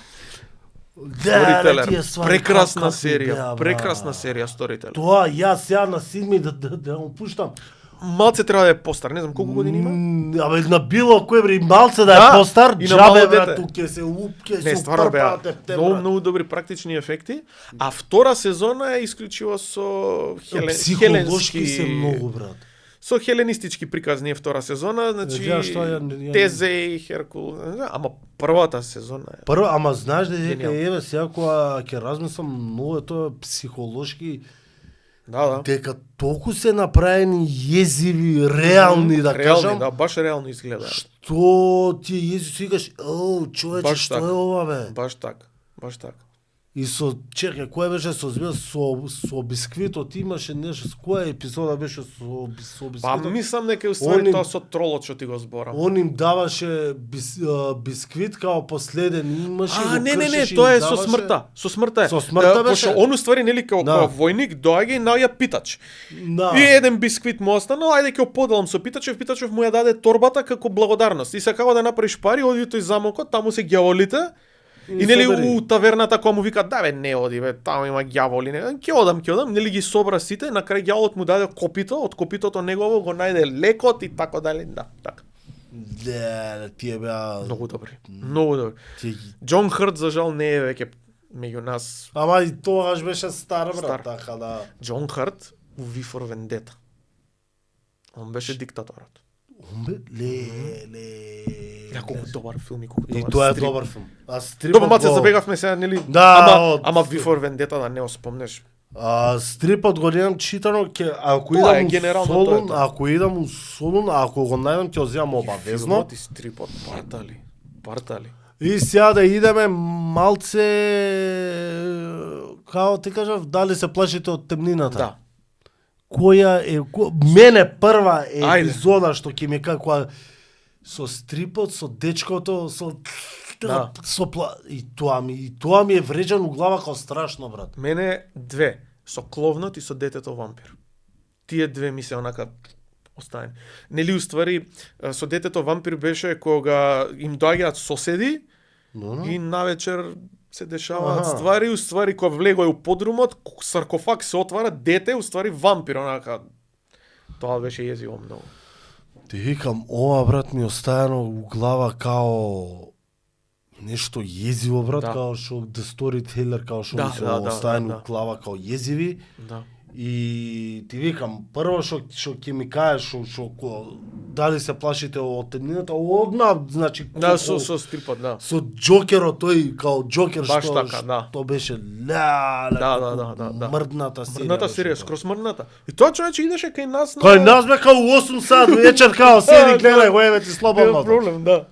Storyteller, прекрасна серија Storyteller. Тоа јас сега на Сидми да му пуштам. Малце треба да е постар, не знам колку години има. Абе на било кој бри малце да е постар, џабе брат, тука се упке, се упрпате. Многу добри практични ефекти, а втора сезона е исклучиво со психолошки се многу, брат. Со хеленистички приказни е втора сезона, значи Тезеј, Херкул, ама првата сезона е. Ама знаеш дека еве сега кога ќе размислам многу е тоа психолошки. Да. Дека толку се направени језиви, реални, да кажам. Да, баш реално изгледа. Што ти језиви викаш, човече, што е ова, бе? Баш така. И со чекај, кој беше со бисквитот имаше нешто, која епизода беше со бисквитот? Па мислам дека уствари тоа со тролот што ти го зборам. Он им даваше бисквит као последен, имаше го кршеше. Не, тоа е со смртта. Со смртта е. Со смртта беше. Пошто он уствари нели као војник доаѓа и наоѓа питач. И еден бисквит му останал, ајде ќе поделам со Питачев, Питачев му ја даде торбата како благодарност. И сакава да направиш пари, оди тој замокот, таму се ѓаволите. И нели у таверната која му вика, да бе, не оди бе, таму има ѓаволи, ќе одам, нели ги собра сите, на крај ѓаволот му даде копито, од копитото негово го најде лекот и така дали, да, така. Да, тие беа многу добри. Џон Хрт за жал не е веќе меѓу нас. Ама и тогаш беше стар, брат, така да. Џон Хрт у V for Vendetta. Он беше диктаторот. Он бе, колку добар филм и колку добар. И тоа е добар филм. Добро, маце забегавме сега, нели? Да, ама V for Vendetta да не го спомнеш. Стрипот го немам читано, ако Тоа е, идам у генерално Солун, тоа е. ако идам у Солун, ако го најдам ќе го земам обавезно. Филмот и стрипот, партали. И сега да идеме малце, као ти кажав, дали се плашите од темнината? Да. Која е, мене прва Ајде. епизода што ќе ми како со стрипот, со дечкото, Да. и тоа ми е врежано у глава како страшно, брат. Мене две, со кловнот и со детето вампир. Тие две ми се онака остаени. Нели уствари со детето вампир беше кога им доаѓаат соседи и навечер се дешаваат ствари, уствари кога влегоа у подрумот, саркофаг се отвара, дете, уствари вампир, онака. Тоа беше језиво многу. Ти викам, ова брат ми остаено у глава као нешто језиво, брат, Да. као што The Storyteller, као што Да, ми се да, да, остаено да, у глава као језиви. Да. И ти викам, прво што ќе ми кажеш дали се плашите од темнината, одма, значи Да, со стрипот, да. со Џокерот, тој као Џокер Баш што така, да. што беше Да, да, мрдната серија. Мрдната серија, беше тоа. скроз мрдната. И тоа човече идеше кај нас на... Кај нас бе као 8 сат вечер као седи гледај го еве ти Нема слободно. проблем, да.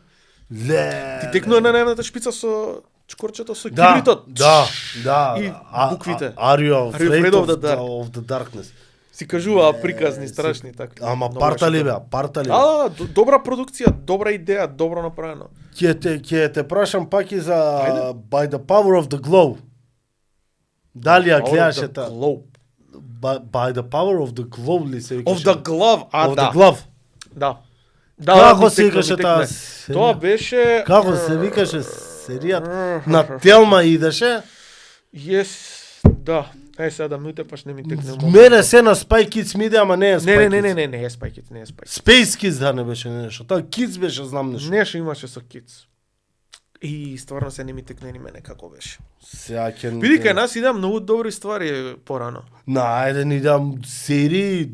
Ле. Ти текнува на најмната шпица со чкорчето со Да, кибритот. да. И буквите. Are you afraid Afraid of of the of the darkness? Си кажуваа приказни, страшни така. Ама Многу партали беше бе, партали. Да, добра продукција, добра идеја, добро направено. Ќе те прашам пак и за Ајде. By the Power of the Globe. Дали ја гледаше та? Globe. By the Power of the Globe ли се викаше? Of the Glove, Of да. the Glove. Да. Како ми се текна, викаше ми таа текне. серија? Тоа беше... Како се викаше серијата? На Телма идеше? Yes, да. Сега да ме утепаш, не ми текне. Мене се на Spy Kids ми иде, ама не е Spy Kids. Не е Spy Kids, не е Spy Kids. Space Kids да не беше нешто. Таа Kids беше, знам нешто. Нешто имаше со Kids. И стварно се не ми текне ни мене како беше. Сега ќе... Види кај нас идам многу добри ствари порано. Најде ни дам серии.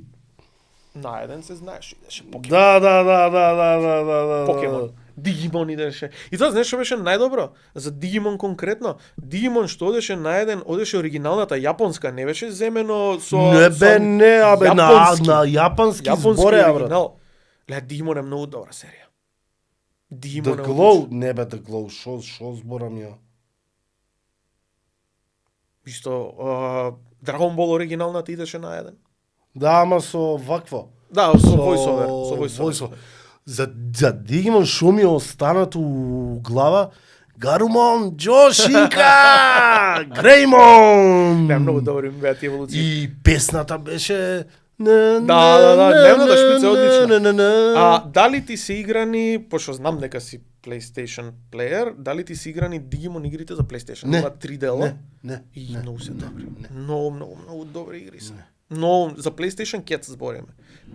На еден се знаеш, идеше Покемон. Да. Покемон. Дигимон идеше. И тоа знаеш што беше најдобро? За Дигимон конкретно, Дигимон што одеше на еден, одеше оригиналната јапонска, не беше земено со... Не бе, не, абе, на јапонски зборе, брат. оригинал. Ле, Дигимон е многу добра серија. Дигимон The е Glow, одличен. не бе The Glow, шо зборам ја? Исто, Dragon Ball оригиналната идеше на еден. Да, ама со вакво. Да, со voiceover, со voiceover. За Дигимон шо ми останат у глава? Гарумон, Джошинка, Греймон. Не, многу добри ми беа тие еволуции. И песната беше... Дневната шпица е одлична. Дали ти се играни, пошто знам дека си PlayStation player, дали ти се играни Digimon игрите за PlayStation? Не. Има 3 дела. Не. И многу се добри. Многу добри игри се. Но за PlayStation Cat збориме.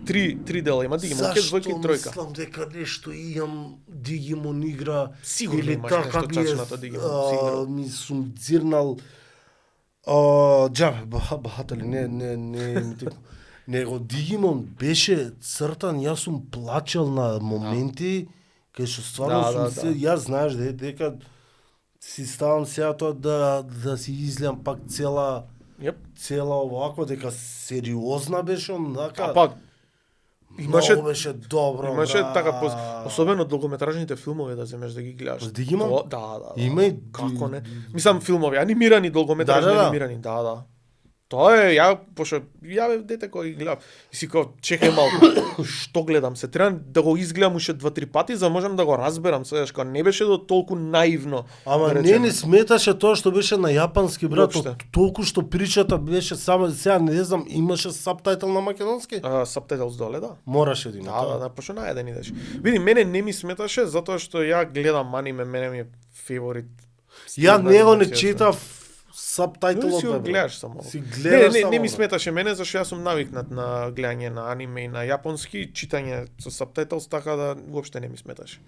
3 дела има Digimon Cat, двојка и тројка. Зашто мислам дека нешто имам Digimon игра Сигурно или имаш така нешто чачната Digimon, сигурно. ми сум дзирнал џабе, бахатали, не ми текна. Него Digimon беше цртан, јас сум плачел на моменти кај што стварно сум јас знаеш дека си ставам сега тоа да си излеам пак цела овако, дека сериозна беше онака. Пак имаше беше добро. Имаше така особено долгометражните филмови да земеш да ги гледаш. С Digimon? Да. Има и Како не? Мислам филмови, анимирани, долгометражни Да. анимирани, да. Тоа е, пошто бе дете кој ги гледав. И си као, чекај малку, што гледам се? Треба да го изгледам уште 2-3 пати за можам да го разберам, сведеш, као не беше до толку наивно. Ама да не речеме. ни сметаше тоа што беше на јапански, брат, Уопште. толку што причата беше само, сега не знам, имаше сабтајтел на македонски? Subtitles доле, да. Мораше да има. Да, пошто на еден идеш. Види, мене не ми сметаше затоа што ја гледам аниме, мене ми е фаворит. Ја него не анимација, читав сабтајтелот. си го гледаш само. Си гледаш само. Не ми сметаше мене, зашто јас сум навикнат на гледање на аниме и на јапонски, читање со сабтајтелс, така да уопште не ми сметаше.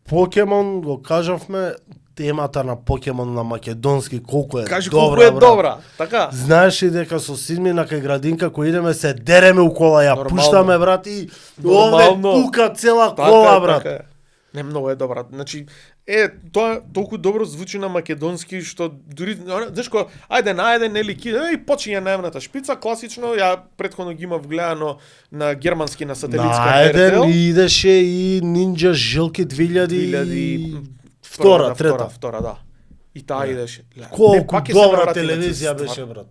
Покемон го кажавме, темата на Покемон на македонски колку е Кажи добра, колку е брат. добра, така? Знаеш ли дека со сидмина кај градинка кој идеме се дереме у кола, ја Нормално. пуштаме, брат, и овде Нормално. пука цела кола, брат. Така е. Не, многу е добра. Значи, Тоа толку добро звучи на македонски што дури знаеш кога ајде најден нели почиња најавната шпица класично, ја претходно ги имав гледано на германски на сателитска Најден РТЛ. идеше и Нинџа Жилки 2002, да. И таа идеше. Колку пак ќе се добра вратиме, телевизија ствар- беше, брат.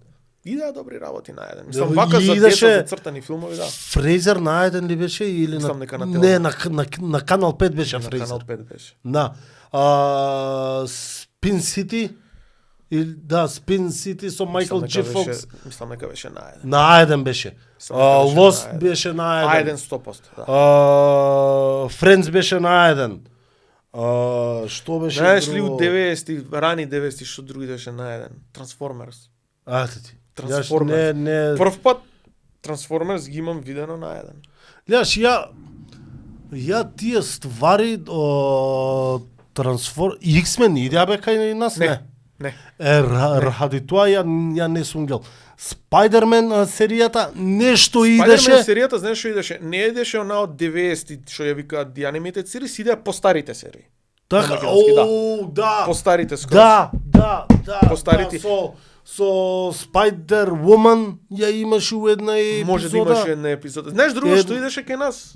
Идеа добри работи најден. Да, Мислам вака за идеше- деца за цртани филмови, да. Фрейзер најден ли беше или Мислам дека на не телевизија. на Канал 5 беше На Фрейзер. Канал 5 беше. Да. Спин Сити Спин Сити со Майкл Джи Фокс. Мислам дека беше најден. Најден беше. Мислам дека беше Лост најден. беше најден. Ајден 100%, да. Френдс беше најден. Што беше Знаеш ли друго? у 90-ти, рани 90-ти што други беше најден? Трансформерс. Ате ти. Трансформерс. Не. Прв пат Трансформерс ги имам видено најден. Гледаш, ја тие ствари X-Men идеа бе кај нас не. Не. Ради тоа ја не сум гледал. Спајдермен серијата нешто Спајдермен идеше. серијата, знаеш што идеше? Не идеше она од 90-ти што ја викаат The Animated Series, идеа по старите серии. Така, на македонски, да. да. По старите скроз. Да. По старите. Да, со Spider Woman ја имаше у една епизода. Може да имаше една епизода. Знаеш друго што идеше кај нас?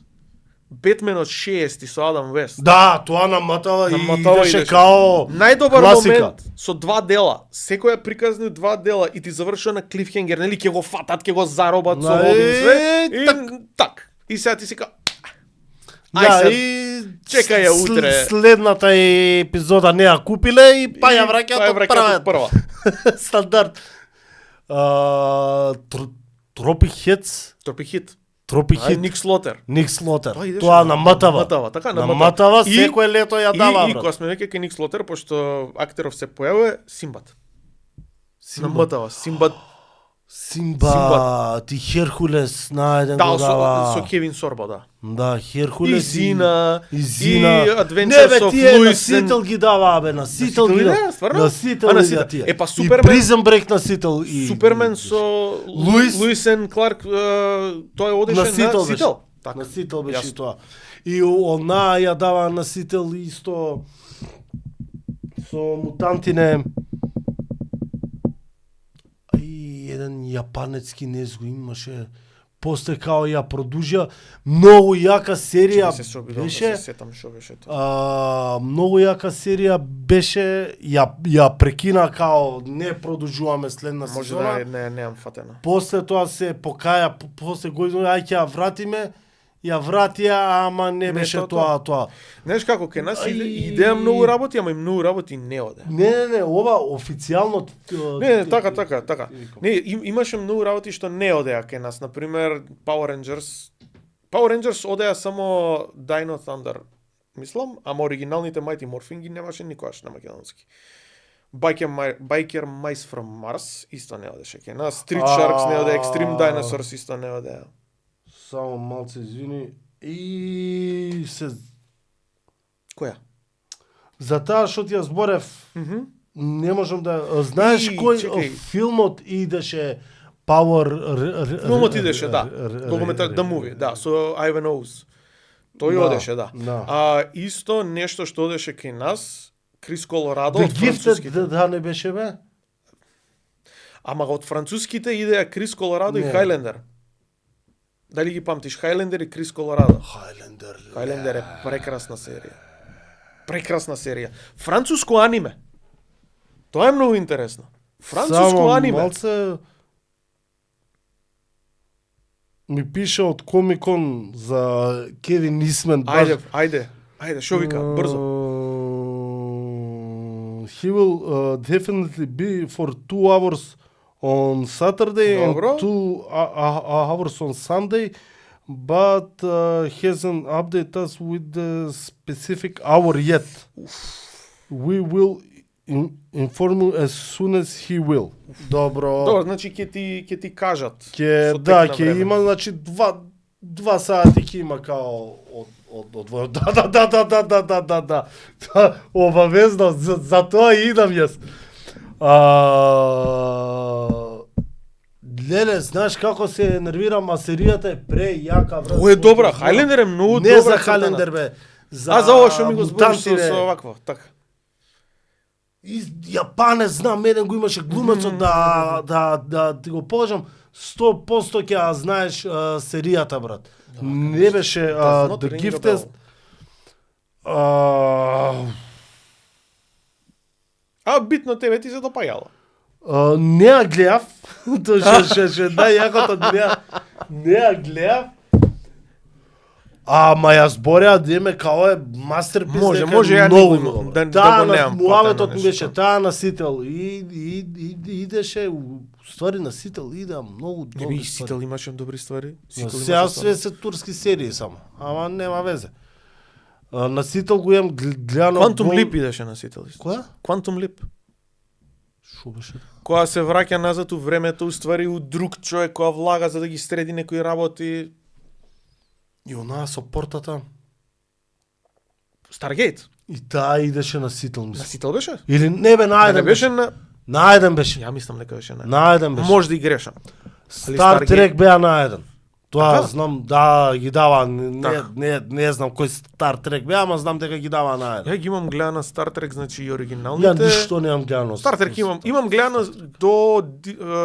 Бетмен од 60-ти со Адам Вест. Да, тоа намотава и Намотава идеше идеше. као Најдобар класика. момент со 2 дела. Секој ја приказни 2 дела и ти завршува на клифхенгер, нели ќе го фатат, ќе го заробат со Робин све. И так. И сега ти си ка Да, Ај и чекај ја утре. Следната епизода не ја купиле и па ја враќаат од прва. Стандард. Тропик Хитс. Тропик хит. Ник Слотер. Ник Слотер. Тоа идеше Тоа намотава. Така Намотава секој лето ја дава. И кога сме веќе кај Ник Слотер, пошто актеров се појавува, Симбат. Намотава Симба, ти Херкулес најден Да, го дава. со Кевин Сорбо, да. Да, Херкулес И Зина, и Зина. и Adventures Не бе, of тие на Lewis Сител ги дава, бе, на Сител ги Сител, дава. стварно? На Сител А, на ги Сител. дава тие. Е, па И Супермен- Призен Брейк на Сител и Супермен со Луисен Кларк, тој одеше на на Сител. Сител. Така. На Сител беше Јасно. и тоа. И она ја дава на Сител исто со мутантине. И еден јапанецки нез го имаше. После као ја продужа многу јака серија беше. Се сетам што беше тоа. Многу јака серија беше, ја прекина као не продолжуваме следна Може сезона. да неам фатено. После тоа се покаја, после година ај ќе ја вратиме, ја вратија, ама не беше тоа. Знаеш како кај нас идеја многу работи, ама и многу работи не оде. Не, ова официјално Не, така. Не, имаше многу работи што не одеа кај нас, на пример Power Rangers. Power Rangers одеа само Dino Thunder, мислам, ама оригиналните Mighty Morphin ги немаше никогаш на македонски. Biker Mice from Mars исто не одеше кај нас. Street Sharks не оде, Extreme Dinosaurs исто не одеа. Само малце извини. И се Која? за таа што ти ја зборев, не можам да знаеш кој чекај. филмот идеше Power Филмот идеше, да. Документар The Movie, да, со Ivan Oz. Тој Да, одеше, да. да. Исто нешто што одеше кај нас, Крис Колорадо The од Gifted француските. да не беше бе? Ама од француските идеа Крис Колорадо и Не. Хайлендер. Дали ги памтиш Хайлендер и Крис Колорадо? Хайлендер е прекрасна серија. Прекрасна серија. Француско аниме. Тоа е многу интересно. Француско аниме. Малце ми пише од Комикон за Кевин Исмен. Ајде, шо вика, брзо. He will definitely be for 2 hours on Saturday Добро. and 2 hours on Sunday, but hasn't updated us with the specific hour yet. We will inform you as soon as he will. Добро, значи ќе ти кажат. Ќе со тек да, на ќе време. има значи 2 сати ќе има као од да. Обавезно за тоа идам јас. Леле, знаеш како се нервирам, а серијата е прејака, брат. Тоа е добра, Хайлендер е многу добра. Не за Хайлендер бе. За ова што ми го збориш со овакво, така. Јапанец знам, еден го имаше глумецот да ти го положам 100% ќе ја знаеш серијата, брат. Не беше The Gifted. Битно тебе ти се допаѓало. Не ја гледав. Тоа ше најјакото не ја гледав. Ама ја збореа деме као е мастерпис. Може ја многу не го добро. да Таа го немам. муаветот ми беше таа носител и идеше ствари носител иде многу добри ствари. Сител имаше добри ствари. Сега све се турски серии само, ама нема везе. Носител го имам гледано. Quantum Leap идеше носител. Која? Quantum Leap. Шо беше? Која се враќа назад у времето, уствари у друг човек која влага за да ги среди некои работи. И онаа со портата. Stargate. И таа идеше носител, мислам. Носител беше? Или не бе, најден беше на... Најден беше. Ја мислам дека беше на... Најден беше. Може да и грешам. Стар Трек беа најден. Тоа Така? знам, да, ги дава, не знам кој Стар Трек беа, ама знам дека ги дава најден. Ја ги имам гледана Star Trek, значи и Ја оригиналните. ништо немам гледано. Star Trek имам гледана до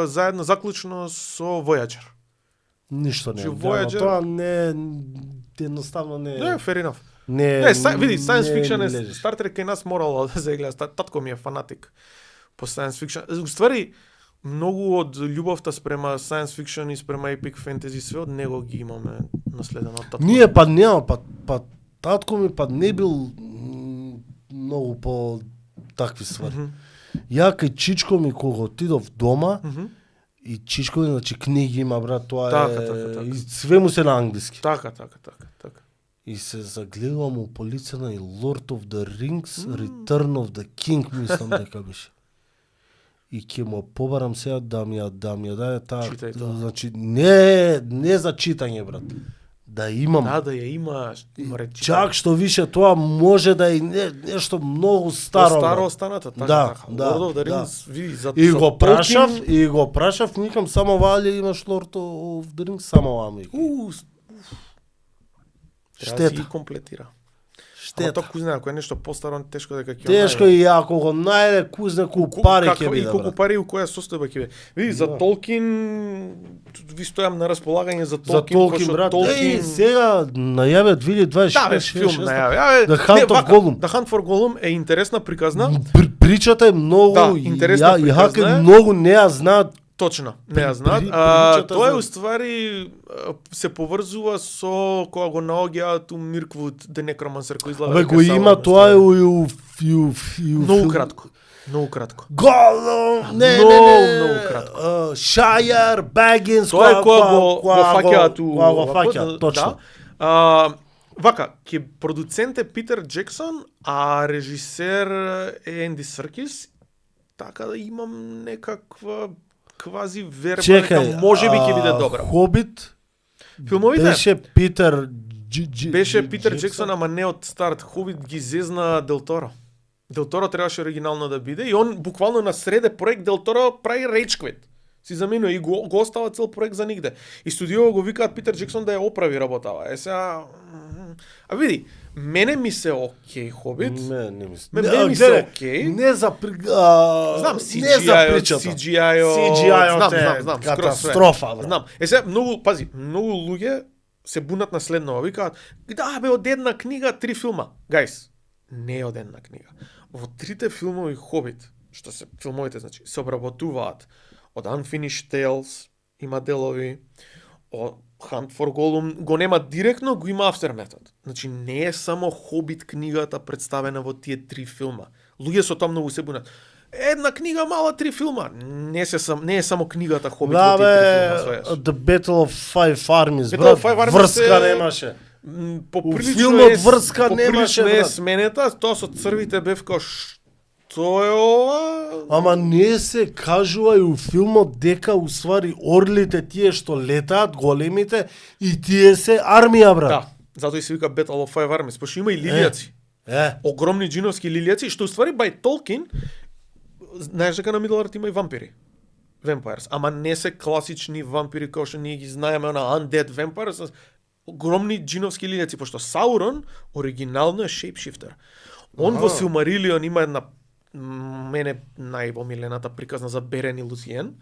заедно заклучно со Voyager. Ништо немам Че гледано. Voyager- Тоа не едноставно не. Не, fair enough. Не, Види, science fiction не е лежиш. Star Trek кај нас морало да се гледа. Татко ми е фанатик по science fiction. Уствари, многу од љубовта спрема science fiction и спрема epic fantasy све од него ги имаме наследено од татко. Ние па нема, па татко ми па не бил многу по такви ствари. Ја кај чичко ми кога отидов дома, и чичко ми, значи книги има, брат, тоа Така. и све му се на англиски. Така. И се загледувам у полицена и Lord of the Rings, Return of the King, мислам дека беше. И ќе му побарам сега да ми ја даде таа. Читај тоа. Значи не за читање, брат. Да имам. Да ја имаш, речи. Чак што више тоа може да е нешто многу старо. Старо брат. останата, така. Да. Lord of the Rings, види, за И за го прашав, никам само вали имаш Lord of the Rings, само вами. Треба да си Штета. ги комплетира. Штета. Тоа кој знае, ако е нешто постаро, тешко дека ќе Тешко и ако го најде кузне колку пари ќе биде. И колку брат. пари и у која состојба ќе биде. Види, за Да. Толкин ви стојам на располагање за За Толкин, брат. Еј, сега најаве 2026. Да, бе, филм најави. The Hunt of Gollum. The Hunt for Gollum е интересна приказна. Причата е многу, Да, интересна и приказна е. многу не ја знаат. Точно, не ја знаат. Причата Тоа е за- уствари се поврзува со кога го наоѓаат у Мирквуд The Necromancer кој излага. Абе дека го Саурон има тоа и у Многу кратко. Многу кратко. Голум, Многу кратко. Шајар, Багинс, Тоа е кога го фаќаат у кога го фаќаат, точно. Вака, ке продуцент е Питер Джексон, а режисер е Енди Серкис, така да имам некаква квази верба дека можеби ќе биде добра. Хобит Филмовите беше Питер беше Питер Джексон, ама не од старт. Хобит ги зезна Дел Торо. Дел Торо требаше оригинално да биде и он буквално на среде проект Дел Торо прави Rage Quit. Си заменува и го остава цел проект за нигде. И студио го викаат Питер Джексон да ја оправи работава. Сега види, мене ми се окей Хобит. Не мислам. Мене ми се окей. Не за Знам не за причата. CGI, знам, катастрофа, брат. Знам. Сега многу луѓе се бунат на следново, викаат: "Да, бе, од една книга 3 филма." Гајс, не е од една книга. Во 3 филмови Хобит, што се филмовите, значи, се обработуваат од Unfinished Tales, има делови, од Hunt for Gollum го нема директно, го има Aftermath. Значи не е само Хобит книгата представена во тие 3 филма. Луѓе со тоа многу се бунат. Една книга мала 3 филма. Не е само книгата Хобит во тие 3 филма. The Battle of Five Armies, Battle of брат. Five Armies Врска е- немаше. Поприлично филмот е врска немаше, поприлично е брат. сменета, тоа со црвите бев као што е ова? Ама не се кажува и у филмот дека уствари орлите тие што летаат, големите, и тие се армија, брат. Да, затоа и се вика Battle of Five Armies, пошто има и лилијаци. Огромни джиновски лилијаци, што уствари by Tolkien, знаеш дека на Middle Earth има и вампири. Vampires, ама не се класични вампири како што ние ги знаеме на Undead Vampires, огромни джиновски лилијаци, пошто Саурон оригинално е shapeshifter. Он во Silmarillion има една мене најомилената приказна за Берен и Луциен.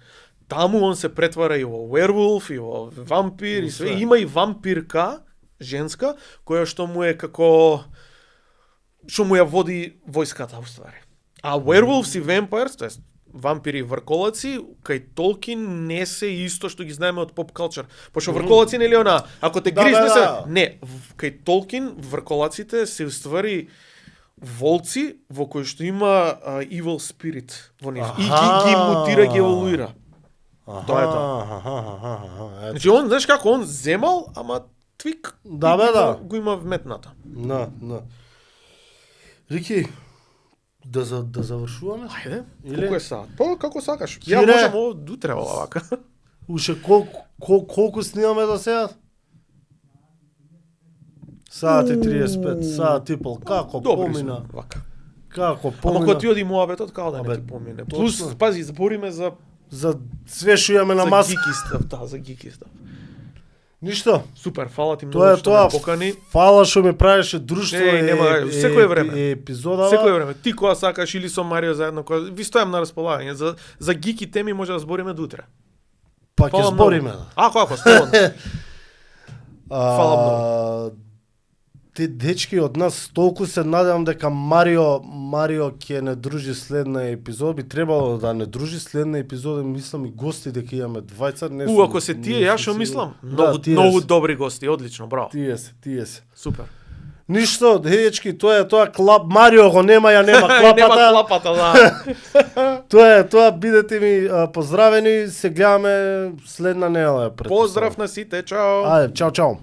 Таму он се претвара и во werewolf, и во вампир, и све. Има и вампирка, женска, која што му е како... што му ја води војската, уствари. А werewolves и vampires, тоест вампири и врколаци, кај Толкин не се исто што ги знаеме од поп калчер. Пошто врколаци нели она, ако те гризне се... Не, кај Толкин врколаците се уствари волци во кои што има evil spirit во нив. И ги мутира, ги еволуира. Тоа е тоа. Значи он, знаеш како, он земал, ама твик го има вметната. Да. Рики, да завршуваме? Ајде, колку е саат? Па, како сакаш. Ја можам ово дутре овака. Уште колку снимаме до сега? Саат и 35, саат и пол. Како помина? Како помина? Ама кога ти оди муабетот, како да не ти помине? Плюс, пази, збориме за све што имаме на маса. За гики став, да, за гики став. Ништо. Супер, фала ти многу што ме покани. Фала што ме правеше друштво секој време. Епизода. Секој време. Ти кога сакаш или со Марио заедно, кога ви стојам на располагање. За гики теми може да збориме дутре. Па ќе збориме. Ако, слободно. Фала многу. Те дечки од нас толку се надевам дека Марио ќе не дружи следна епизода, би требало да не дружи следна епизода, мислам и гости дека имаме двајца, не сум. Ако се тие, ја што мислам, многу добри гости, одлично, браво. Тие се. Супер. Ништо, дечки, тоа е тоа клап, Марио го нема, ја нема клапата. Нема клапата, да. Тоа, бидете ми поздравени, се гледаме следна недела. Поздрав на сите, чао. Ајде, чао.